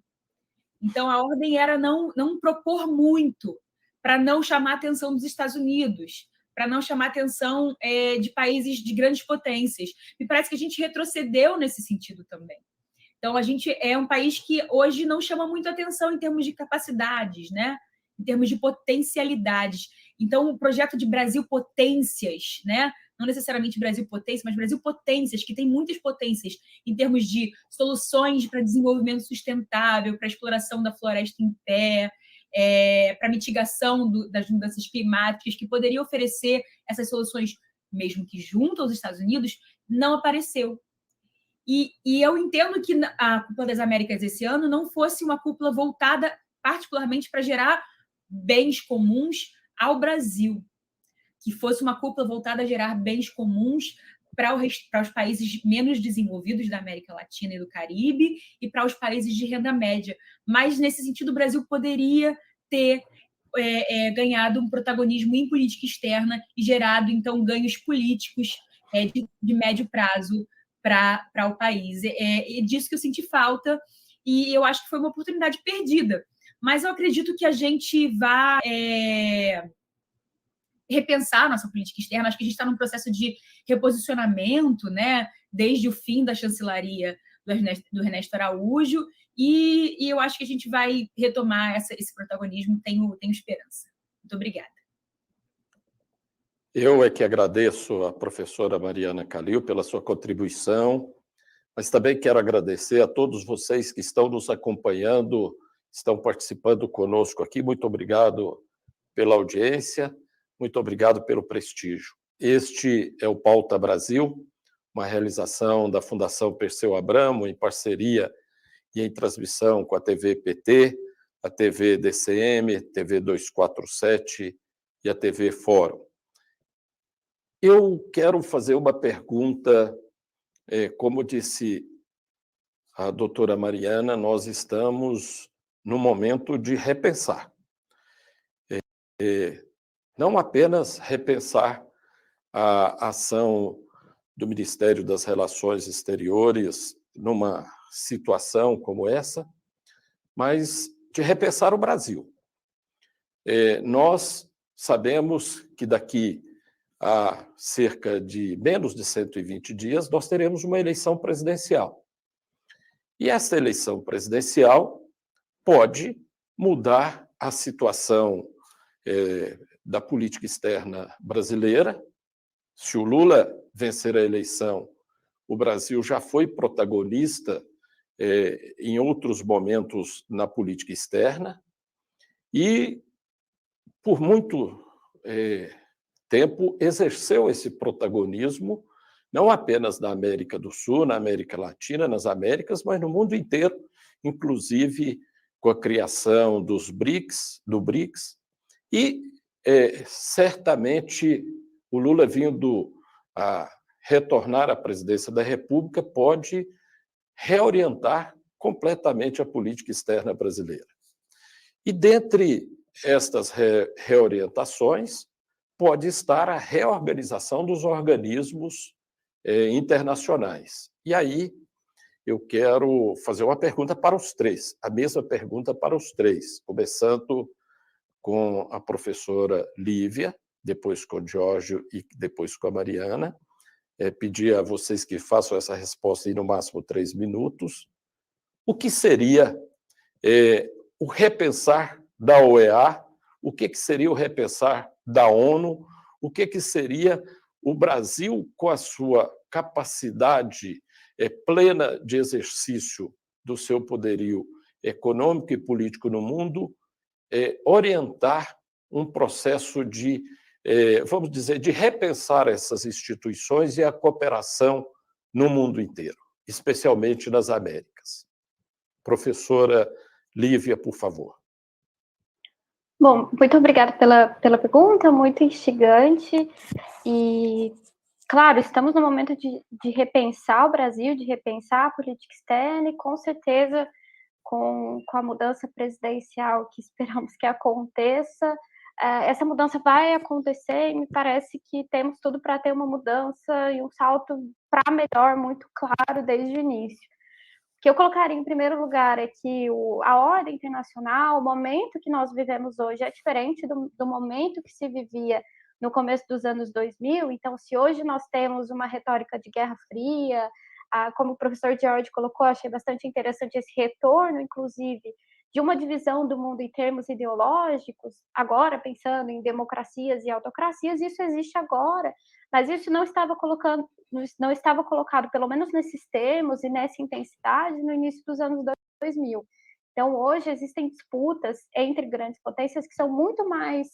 Então, a ordem era não propor muito, para não chamar a atenção dos Estados Unidos, para não chamar a atenção de países de grandes potências. Me parece que a gente retrocedeu nesse sentido também. Então, a gente é um país que hoje não chama muito atenção em termos de capacidades, né? Em termos de potencialidades. Então, o projeto de Brasil Potências, né? Não necessariamente Brasil Potência, mas Brasil Potências, que tem muitas potências em termos de soluções para desenvolvimento sustentável, para exploração da floresta em pé, para mitigação das mudanças climáticas, que poderia oferecer essas soluções, mesmo que junto aos Estados Unidos, não apareceu. E eu entendo que a Cúpula das Américas esse ano não fosse uma cúpula voltada particularmente para gerar bens comuns ao Brasil, que fosse uma cúpula voltada a gerar bens comuns para os países menos desenvolvidos da América Latina e do Caribe e para os países de renda média. Mas, nesse sentido, o Brasil poderia ter ganhado um protagonismo em política externa e gerado, então, ganhos políticos de médio prazo para o país. É disso que eu senti falta e eu acho que foi uma oportunidade perdida. Mas eu acredito que a gente vai repensar a nossa política externa. Acho que a gente está num processo de reposicionamento, né, desde o fim da chancelaria do Ernesto Araújo, e eu acho que a gente vai retomar esse protagonismo, tenho esperança. Muito obrigada. Eu é que agradeço a professora Mariana Calil pela sua contribuição, mas também quero agradecer a todos vocês que estão nos acompanhando, estão participando conosco aqui. Muito obrigado pela audiência, muito obrigado pelo prestígio. Este é o Pauta Brasil, uma realização da Fundação Perseu Abramo, em parceria e em transmissão com a TV PT, a TV DCM, TV 247 e a TV Fórum. Eu quero fazer uma pergunta, como disse a doutora Mariana, nós estamos no momento de repensar. Não apenas repensar a ação do Ministério das Relações Exteriores numa situação como essa, mas de repensar o Brasil. Nós sabemos que daqui a cerca de menos de 120 dias nós teremos uma eleição presidencial. E essa eleição presidencial pode mudar a situação da política externa brasileira. Se o Lula vencer a eleição, o Brasil já foi protagonista em outros momentos na política externa e, por muito tempo, exerceu esse protagonismo, não apenas na América do Sul, na América Latina, nas Américas, mas no mundo inteiro, inclusive com a criação do BRICS, e certamente o Lula, vindo a retornar à presidência da República, pode reorientar completamente a política externa brasileira. E dentre estas reorientações pode estar a reorganização dos organismos internacionais. E aí eu quero fazer uma pergunta para os três, a mesma pergunta para os três, começando com a professora Lívia, depois com o Giorgio e depois com a Mariana. Pedir a vocês que façam essa resposta em no máximo 3 minutos. O que seria o repensar da OEA? O que seria o repensar da ONU? O que seria o Brasil, com a sua capacidade plena de exercício do seu poderio econômico e político no mundo, orientar um processo de, vamos dizer, de repensar essas instituições e a cooperação no mundo inteiro, especialmente nas Américas. Professora Lívia, por favor. Bom, muito obrigada pela pergunta, muito instigante. E, claro, estamos no momento de repensar o Brasil, de repensar a política externa, e com certeza com a mudança presidencial que esperamos que aconteça, essa mudança vai acontecer e me parece que temos tudo para ter uma mudança e um salto para melhor muito claro desde o início. O que eu colocaria em primeiro lugar é que a ordem internacional, o momento que nós vivemos hoje é diferente do momento que se vivia no começo dos anos 2000. Então, se hoje nós temos uma retórica de Guerra Fria, como o professor George colocou, achei bastante interessante esse retorno, inclusive, de uma divisão do mundo em termos ideológicos, agora pensando em democracias e autocracias, isso existe agora, mas isso não estava colocado, pelo menos nesses termos e nessa intensidade, no início dos anos 2000. Então, hoje existem disputas entre grandes potências que são muito mais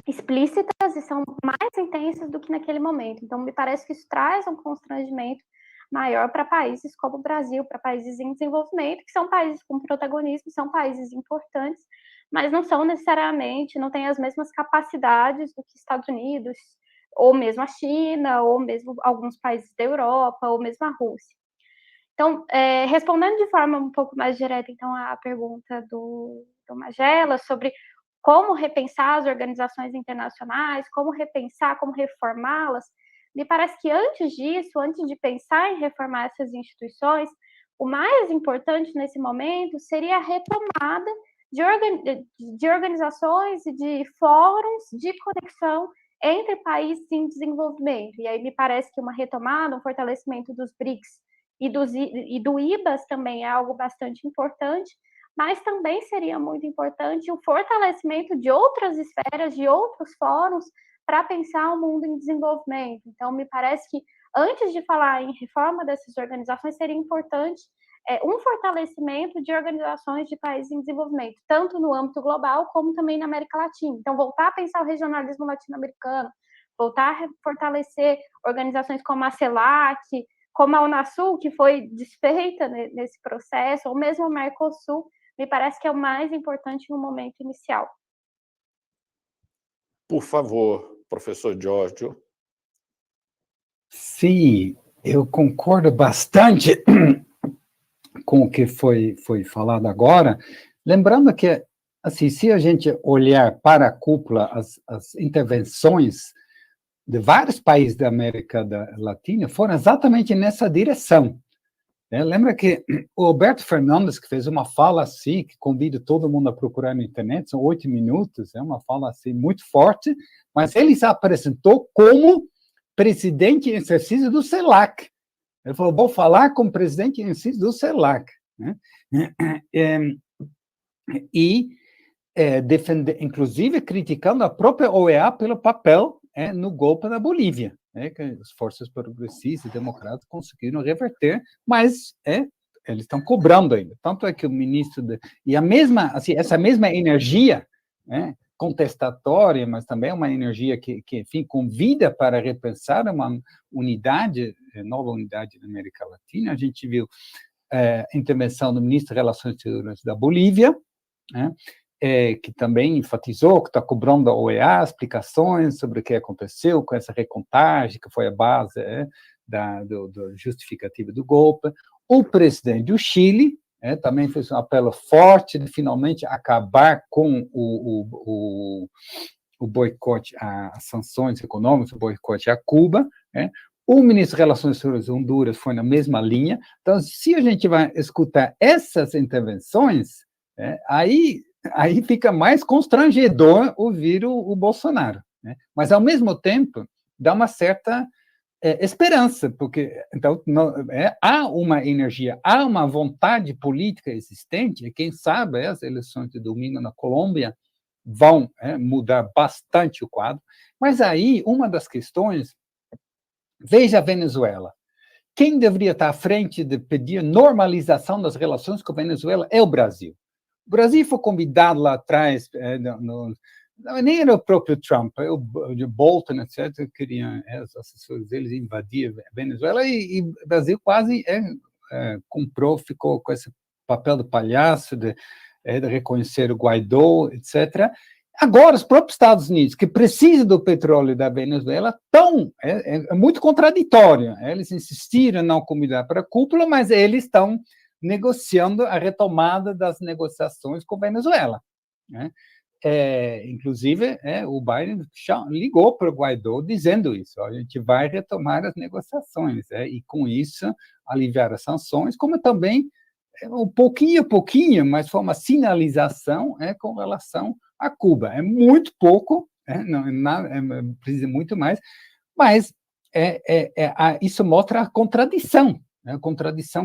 explícitas e são mais intensas do que naquele momento. Então, me parece que isso traz um constrangimento maior para países como o Brasil, para países em desenvolvimento, que são países com protagonismo, são países importantes, mas não são necessariamente, não têm as mesmas capacidades do que Estados Unidos, ou mesmo a China, ou mesmo alguns países da Europa, ou mesmo a Rússia. Então, respondendo de forma um pouco mais direta, então, à pergunta do Magela sobre como repensar as organizações internacionais, como repensar, como reformá-las, me parece que antes disso, antes de pensar em reformar essas instituições, o mais importante nesse momento seria a retomada de organizações e de fóruns de conexão entre países em desenvolvimento. E aí me parece que uma retomada, um fortalecimento dos BRICS e do IBAS também é algo bastante importante, mas também seria muito importante o fortalecimento de outras esferas, de outros fóruns, para pensar o mundo em desenvolvimento. Então, me parece que, antes de falar em reforma dessas organizações, seria importante um fortalecimento de organizações de países em desenvolvimento, tanto no âmbito global, como também na América Latina. Então, voltar a pensar o regionalismo latino-americano, voltar a fortalecer organizações como a CELAC, como a Unasul, que foi desfeita nesse processo, ou mesmo o Mercosul, me parece que é o mais importante no momento inicial. Por favor, professor Giorgio. Sim, eu concordo bastante com o que foi falado agora, lembrando que, assim, se a gente olhar para a cúpula, as intervenções de vários países da América Latina foram exatamente nessa direção. Lembra que o Alberto Fernandes, que fez uma fala assim, que convido todo mundo a procurar na internet, são 8 minutos, é uma fala assim muito forte, mas ele se apresentou como presidente em exercício do CELAC. Ele falou, vou falar como presidente em exercício do CELAC. Né? Defender, inclusive criticando a própria OEA pelo papel no golpe na Bolívia, que as forças progressistas e democratas conseguiram reverter, mas eles estão cobrando ainda. Tanto é que o ministro... E a mesma, assim, essa mesma energia contestatória, mas também uma energia que, enfim, convida para repensar uma unidade, nova unidade na América Latina. A gente viu a intervenção do ministro de Relações Exteriores da Bolívia, que também enfatizou que está cobrando a OEA explicações sobre o que aconteceu com essa recontagem, que foi a base da justificativa do golpe. O presidente do Chile também fez um apelo forte de finalmente acabar com o boicote, as sanções econômicas, o boicote a Cuba. O ministro de Relações Exteriores de Honduras foi na mesma linha. Então, se a gente vai escutar essas intervenções, aí fica mais constrangedor ouvir o Bolsonaro. Mas, ao mesmo tempo, dá uma certa esperança, porque então, há uma energia, há uma vontade política existente, e quem sabe as eleições de domingo na Colômbia vão mudar bastante o quadro. Mas aí, uma das questões, veja a Venezuela. Quem deveria estar à frente de pedir normalização das relações com a Venezuela é o Brasil. O Brasil foi convidado lá atrás, nem era o próprio Trump, o Bolton, etc., queriam, os assessores deles invadir a Venezuela, e o Brasil quase comprou, ficou com esse papel de palhaço, de reconhecer o Guaidó, etc. Agora, os próprios Estados Unidos, que precisam do petróleo da Venezuela, é muito contraditório. Eles insistiram em não convidar para a cúpula, mas eles estão negociando a retomada das negociações com a Venezuela, né? Inclusive, o Biden ligou para o Guaidó dizendo isso: a gente vai retomar as negociações, e com isso aliviar as sanções, como também um pouquinho a pouquinho, mas foi uma sinalização com relação a Cuba. É muito pouco, não é nada, precisa muito mais, mas isso mostra a contradição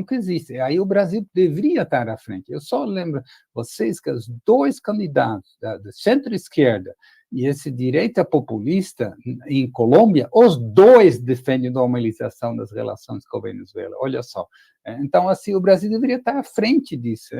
que existe. Aí o Brasil deveria estar à frente. Eu só lembro vocês que os dois candidatos da centro-esquerda e esse direita populista em Colômbia, os dois defendem a normalização das relações com a Venezuela. Olha só. Então, assim, o Brasil deveria estar à frente disso,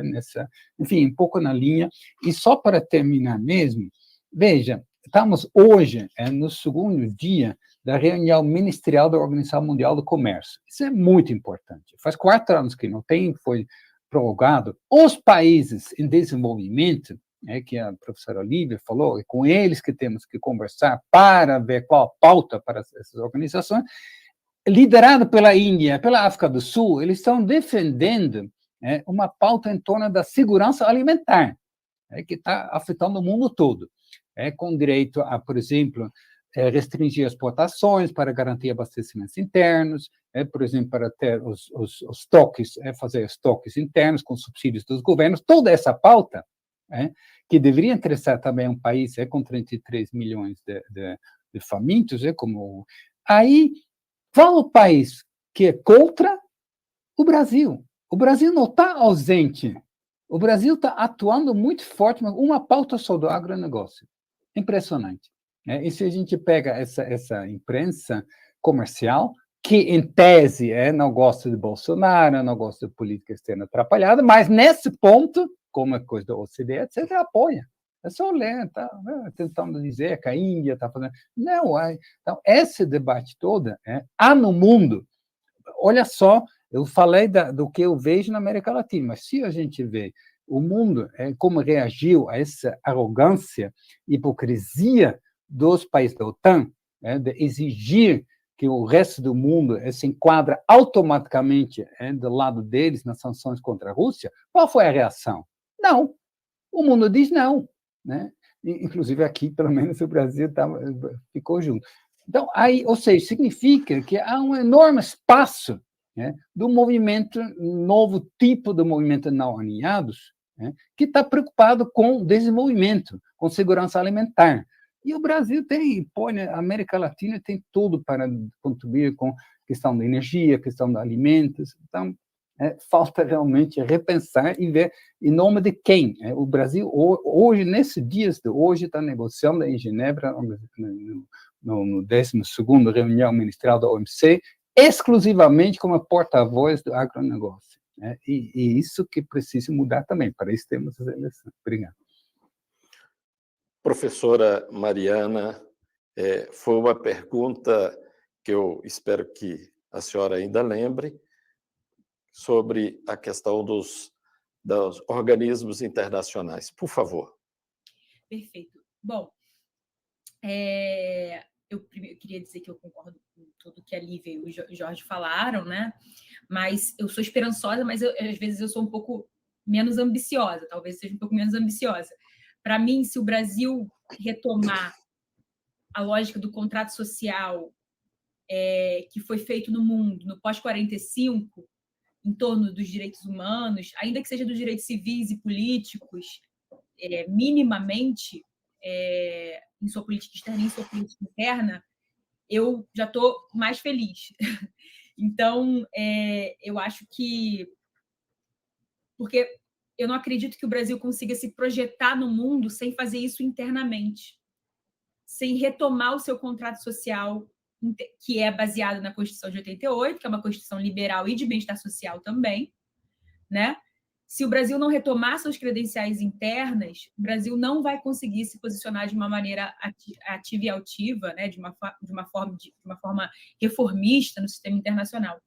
enfim, um pouco na linha. E só para terminar mesmo, veja, estamos hoje no segundo dia da reunião ministerial da Organização Mundial do Comércio. Isso é muito importante. Faz 4 anos que não tem, foi prorrogado. Os países em desenvolvimento, que a professora Olivia falou, é com eles que temos que conversar para ver qual a pauta para essas organizações, liderado pela Índia, pela África do Sul, eles estão defendendo uma pauta em torno da segurança alimentar, que está afetando o mundo todo, com direito a, por exemplo, restringir exportações para garantir abastecimentos internos, por exemplo, para ter os estoques, fazer estoques internos com subsídios dos governos, toda essa pauta, que deveria interessar também um país com 33 milhões de famintos, como aí qual o país que é contra? O Brasil. O Brasil não está ausente. O Brasil está atuando muito forte, mas uma pauta só do agronegócio. Impressionante. E se a gente pega essa imprensa comercial, que em tese não gosta de Bolsonaro, não gosta de política externa atrapalhada, mas nesse ponto, como é coisa da OCDE, etc., apoia. É só ler, está tentando dizer que a Índia está fazendo. Não, então, esse debate todo há no mundo. Olha só, eu falei do que eu vejo na América Latina, mas se a gente vê o mundo como reagiu a essa arrogância, hipocrisia dos países da OTAN, de exigir que o resto do mundo se enquadra automaticamente do lado deles nas sanções contra a Rússia, qual foi a reação? Não. O mundo diz não. Inclusive aqui, pelo menos, o Brasil ficou junto. Então, aí, ou seja, significa que há um enorme espaço do movimento, novo tipo de movimento não alinhados, que está preocupado com desenvolvimento, com segurança alimentar. E o Brasil a América Latina tem tudo para contribuir com a questão da energia, questão de alimentos. Então, falta realmente repensar e ver em nome de quem. O Brasil, hoje, nesses dias de hoje, está negociando em Genebra, no 12ª reunião ministerial da OMC, exclusivamente como porta-voz do agronegócio. E isso que precisa mudar também. Para isso temos as eleições. Obrigado. Professora Mariana, foi uma pergunta que eu espero que a senhora ainda lembre, sobre a questão dos organismos internacionais. Por favor. Perfeito. Bom, eu queria dizer que eu concordo com tudo que a Lívia e o Jorge falaram, mas eu sou esperançosa, mas às vezes eu sou um pouco menos ambiciosa, talvez seja um pouco menos ambiciosa. Para mim, se o Brasil retomar a lógica do contrato social que foi feito no mundo, no pós-45, em torno dos direitos humanos, ainda que seja dos direitos civis e políticos, minimamente, em sua política externa e em sua política interna, eu já estou mais feliz. Então, eu acho que... Porque eu não acredito que o Brasil consiga se projetar no mundo sem fazer isso internamente, sem retomar o seu contrato social, que é baseado na Constituição de 88, que é uma Constituição liberal e de bem-estar social também, Se o Brasil não retomar suas credenciais internas, o Brasil não vai conseguir se posicionar de uma maneira ativa e altiva, de uma forma reformista no sistema internacional.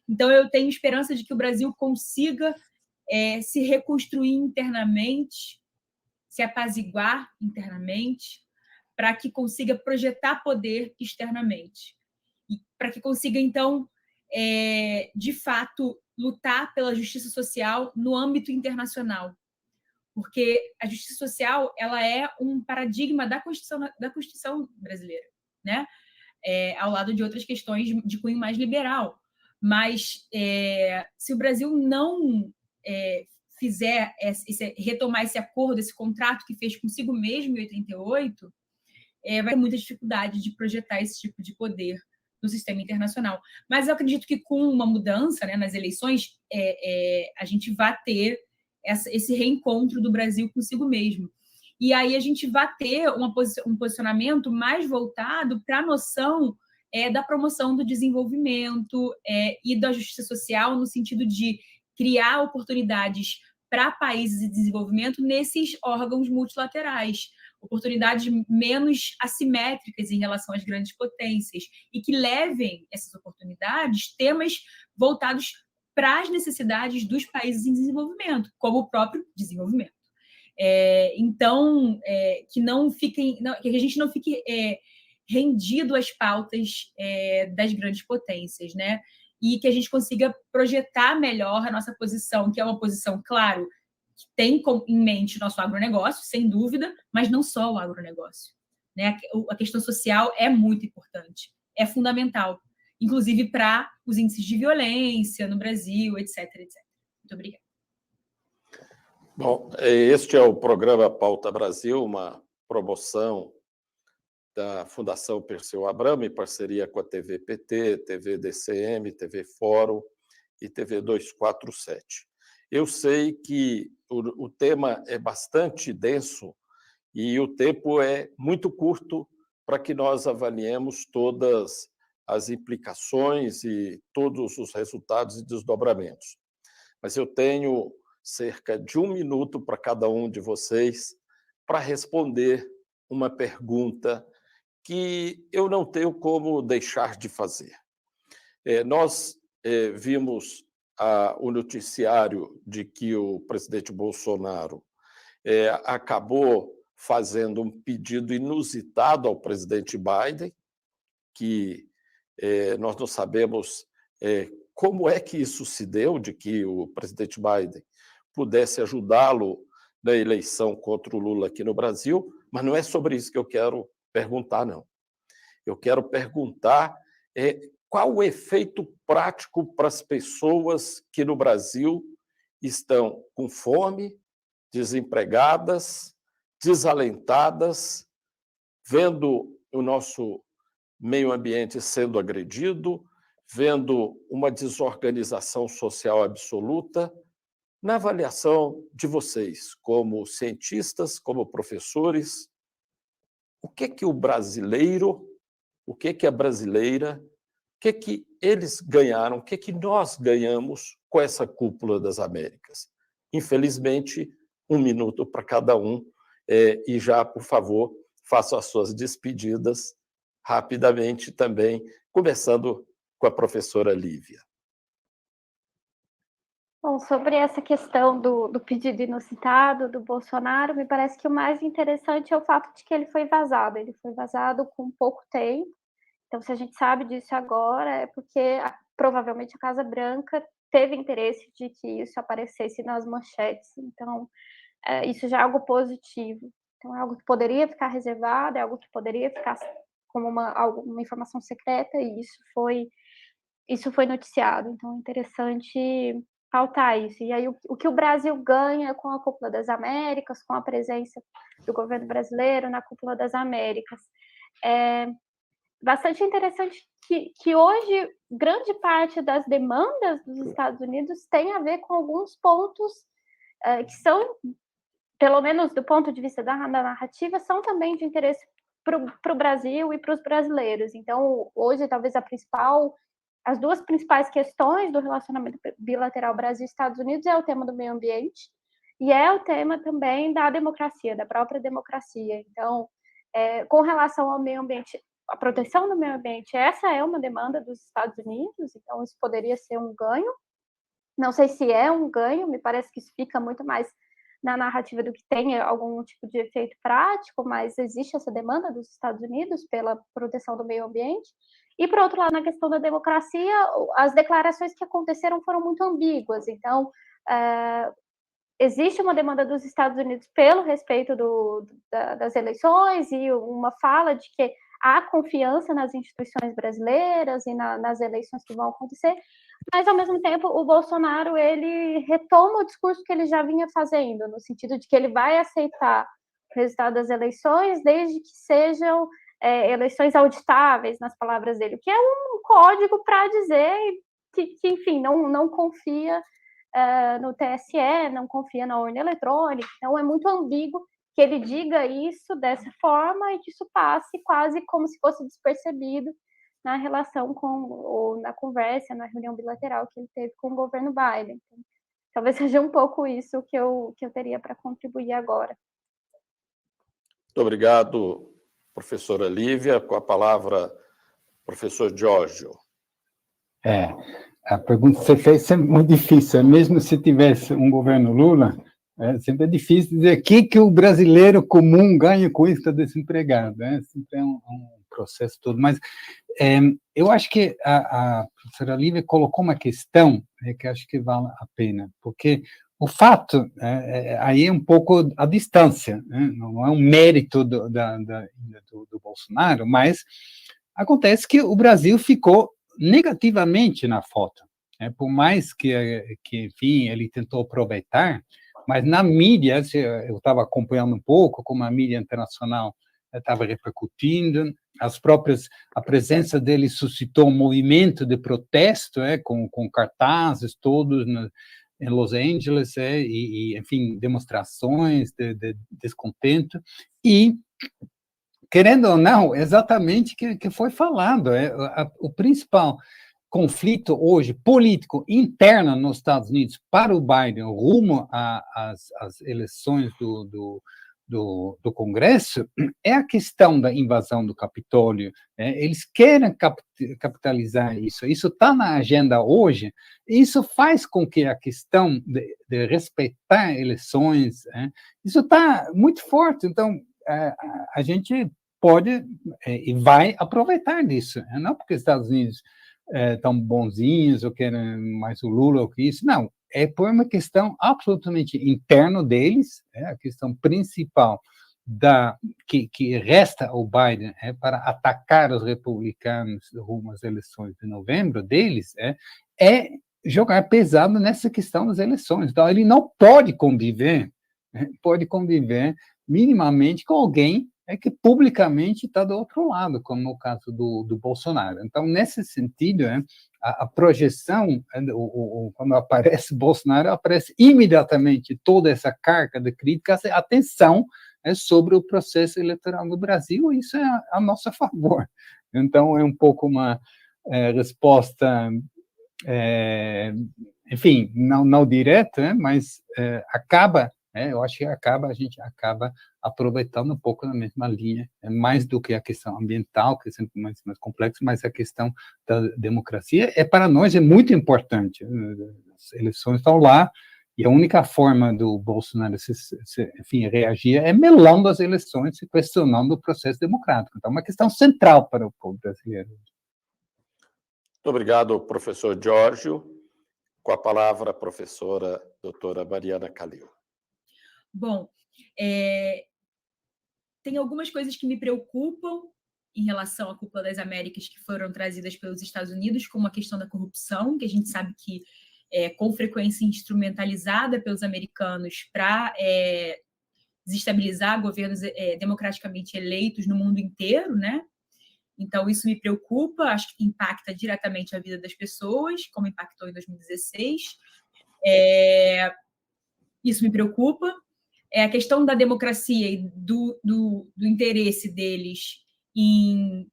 Então, eu tenho esperança de que o Brasil consiga se reconstruir internamente, se apaziguar internamente, para que consiga projetar poder externamente. E para que consiga, então, de fato, lutar pela justiça social no âmbito internacional, porque a justiça social ela é um paradigma da Constituição brasileira, né? Ao lado de outras questões de cunho mais liberal. Mas se o Brasil não fizer retomar esse acordo, esse contrato que fez consigo mesmo em 88, vai ter muita dificuldade de projetar esse tipo de poder no sistema internacional. Mas eu acredito que com uma mudança, né, nas eleições, a gente vai ter esse reencontro do Brasil consigo mesmo. E aí a gente vai ter um posicionamento mais voltado para a noção da promoção do desenvolvimento e da justiça social, no sentido de criar oportunidades para países de desenvolvimento nesses órgãos multilaterais, oportunidades menos assimétricas em relação às grandes potências, e que levem essas oportunidades temas voltados para as necessidades dos países em desenvolvimento, como o próprio desenvolvimento. Então, que a gente não fique rendido às pautas das grandes potências, né? E que a gente consiga projetar melhor a nossa posição, que é uma posição, claro, que tem em mente o nosso agronegócio, sem dúvida, mas não só o agronegócio, né? A questão social é muito importante, é fundamental, inclusive para os índices de violência no Brasil, etc, etc. Muito obrigada. Bom, este é o programa Pauta Brasil, uma promoção da Fundação Perseu Abramo, em parceria com a TV PT, TV DCM, TV Fórum e TV 247. Eu sei que o tema é bastante denso e o tempo é muito curto para que nós avaliemos todas as implicações e todos os resultados e desdobramentos. Mas eu tenho cerca de 1 minuto para cada um de vocês para responder uma pergunta que eu não tenho como deixar de fazer. Nós vimos o noticiário de que o presidente Bolsonaro acabou fazendo um pedido inusitado ao presidente Biden, que nós não sabemos como é que isso se deu, de que o presidente Biden pudesse ajudá-lo na eleição contra o Lula aqui no Brasil, mas não é sobre isso que eu quero perguntar, não. Eu quero perguntar qual o efeito prático para as pessoas que no Brasil estão com fome, desempregadas, desalentadas, vendo o nosso meio ambiente sendo agredido, vendo uma desorganização social absoluta. Na avaliação de vocês, como cientistas, como professores, o que o brasileiro, o que a brasileira, o que eles ganharam, o que nós ganhamos com essa cúpula das Américas? Infelizmente, 1 minuto para cada um, e já, por favor, façam as suas despedidas rapidamente também, começando com a professora Lívia. Bom, sobre essa questão do pedido inusitado do Bolsonaro, me parece que o mais interessante é o fato de que ele foi vazado. Ele foi vazado com pouco tempo. Então, se a gente sabe disso agora, é porque provavelmente a Casa Branca teve interesse de que isso aparecesse nas manchetes. Então, isso já é algo positivo. Então, é algo que poderia ficar reservado, é algo que poderia ficar como uma informação secreta, e isso foi noticiado. Então, é interessante pautar isso. E aí, o que o Brasil ganha com a Cúpula das Américas, com a presença do governo brasileiro na Cúpula das Américas? É bastante interessante que hoje grande parte das demandas dos Estados Unidos tem a ver com alguns pontos que são, pelo menos do ponto de vista da narrativa, são também de interesse para o Brasil e para os brasileiros. Então, hoje, talvez as duas principais questões do relacionamento bilateral Brasil-Estados Unidos é o tema do meio ambiente e é o tema também da democracia, da própria democracia. Então, com relação ao meio ambiente, a proteção do meio ambiente, essa é uma demanda dos Estados Unidos, então isso poderia ser um ganho. Não sei se é um ganho, me parece que isso fica muito mais na narrativa do que tem algum tipo de efeito prático, mas existe essa demanda dos Estados Unidos pela proteção do meio ambiente. E, por outro lado, na questão da democracia, as declarações que aconteceram foram muito ambíguas. Então, existe uma demanda dos Estados Unidos pelo respeito das eleições e uma fala de que há confiança nas instituições brasileiras e nas eleições que vão acontecer, mas, ao mesmo tempo, o Bolsonaro ele retoma o discurso que ele já vinha fazendo, no sentido de que ele vai aceitar o resultado das eleições desde que sejam eleições auditáveis, nas palavras dele, que é um código para dizer que, enfim, não confia no TSE, não confia na urna eletrônica. Então, é muito ambíguo que ele diga isso dessa forma e que isso passe quase como se fosse despercebido na relação ou na conversa, na reunião bilateral que ele teve com o governo Biden. Então, talvez seja um pouco isso que eu teria para contribuir agora. Muito obrigado, professora Lívia. Com a palavra, professor Giorgio. A pergunta que você fez é muito difícil. Mesmo se tivesse um governo Lula, sempre é difícil dizer o que o brasileiro comum ganha com isso que está desempregado. Sempre é um processo todo. Mas eu acho que a professora Lívia colocou uma questão que acho que vale a pena, porque o fato, aí é um pouco a distância, não é um mérito do Bolsonaro, mas acontece que o Brasil ficou negativamente na foto. Por mais que, enfim, ele tentou aproveitar, mas na mídia, eu estava acompanhando um pouco como a mídia internacional estava repercutindo, a presença dele suscitou um movimento de protesto, com cartazes todos em Los Angeles, e, enfim, demonstrações de descontento, e querendo ou não, exatamente o que foi falado, o principal conflito hoje político interno nos Estados Unidos para o Biden rumo às eleições do Congresso é a questão da invasão do Capitólio. Eles querem capitalizar isso. Isso está na agenda hoje. E isso faz com que a questão de respeitar eleições, isso está muito forte. Então, a gente pode e vai aproveitar disso. Não porque os Estados Unidos tão bonzinhos ou querem mais o Lula ou que isso, não, é por uma questão absolutamente interna deles, a questão principal que resta ao Biden para atacar os republicanos rumo às eleições de novembro deles, é jogar pesado nessa questão das eleições. Então, ele não pode conviver minimamente com alguém que publicamente está do outro lado, como no caso do Bolsonaro. Então, nesse sentido, a projeção, quando aparece Bolsonaro, aparece imediatamente toda essa carga de críticas, atenção sobre o processo eleitoral no Brasil, e isso é a nosso favor. Então, é um pouco uma resposta, enfim, não direta, mas acaba. Eu acho que a gente acaba aproveitando um pouco na mesma linha, mais do que a questão ambiental, que é sempre mais complexa, mas a questão da democracia para nós é muito importante. As eleições estão lá, e a única forma do Bolsonaro enfim, reagir é melando as eleições e questionando o processo democrático. Então, é uma questão central para o povo brasileiro. Muito obrigado, professor Giorgio. Com a palavra, a professora doutora Mariana Calil. Bom, tem algumas coisas que me preocupam em relação à Cúpula das Américas que foram trazidas pelos Estados Unidos, como a questão da corrupção, que a gente sabe que é com frequência instrumentalizada pelos americanos para desestabilizar governos democraticamente eleitos no mundo inteiro, né? Então, isso me preocupa, acho que impacta diretamente a vida das pessoas, como impactou em 2016. Isso me preocupa. A questão da democracia e do interesse deles em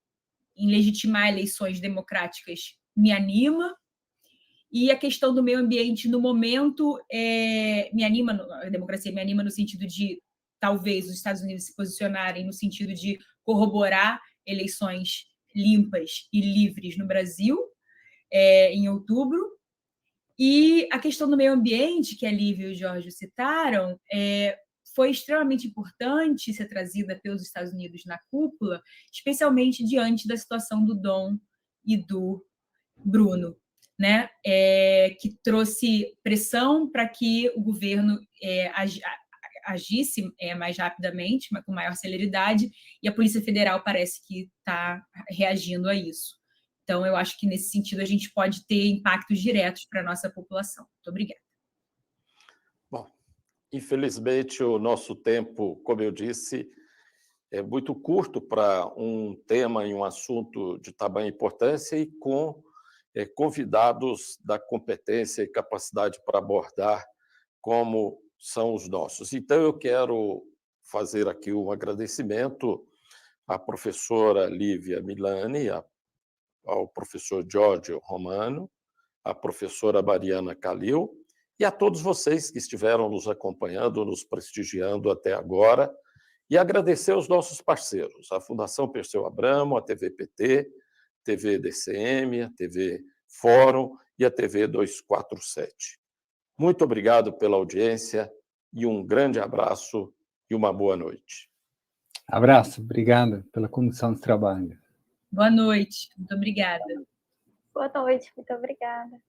legitimar eleições democráticas me anima. E a questão do meio ambiente, no momento, me anima, a democracia me anima no sentido de, talvez, os Estados Unidos se posicionarem no sentido de corroborar eleições limpas e livres no Brasil, em outubro. E a questão do meio ambiente, que a Lívia e o Jorge citaram, foi extremamente importante ser trazida pelos Estados Unidos na cúpula, especialmente diante da situação do Dom e do Bruno, né? Que trouxe pressão para que o governo agisse mais rapidamente, mas com maior celeridade, e a Polícia Federal parece que está reagindo a isso. Então, eu acho que, nesse sentido, a gente pode ter impactos diretos para a nossa população. Muito obrigada. Bom, infelizmente, o nosso tempo, como eu disse, é muito curto para um tema e um assunto de tamanha importância e com convidados da competência e capacidade para abordar como são os nossos. Então, eu quero fazer aqui um agradecimento à professora Lívia Milani, ao professor Giorgio Romano, à professora Mariana Calil e a todos vocês que estiveram nos acompanhando, nos prestigiando até agora, e agradecer aos nossos parceiros, a Fundação Perseu Abramo, a TVPT, TV DCM, a TV Fórum e a TV 247. Muito obrigado pela audiência e um grande abraço e uma boa noite. Abraço, obrigado pela condução do trabalho. Boa noite, muito obrigada. Boa noite, muito obrigada.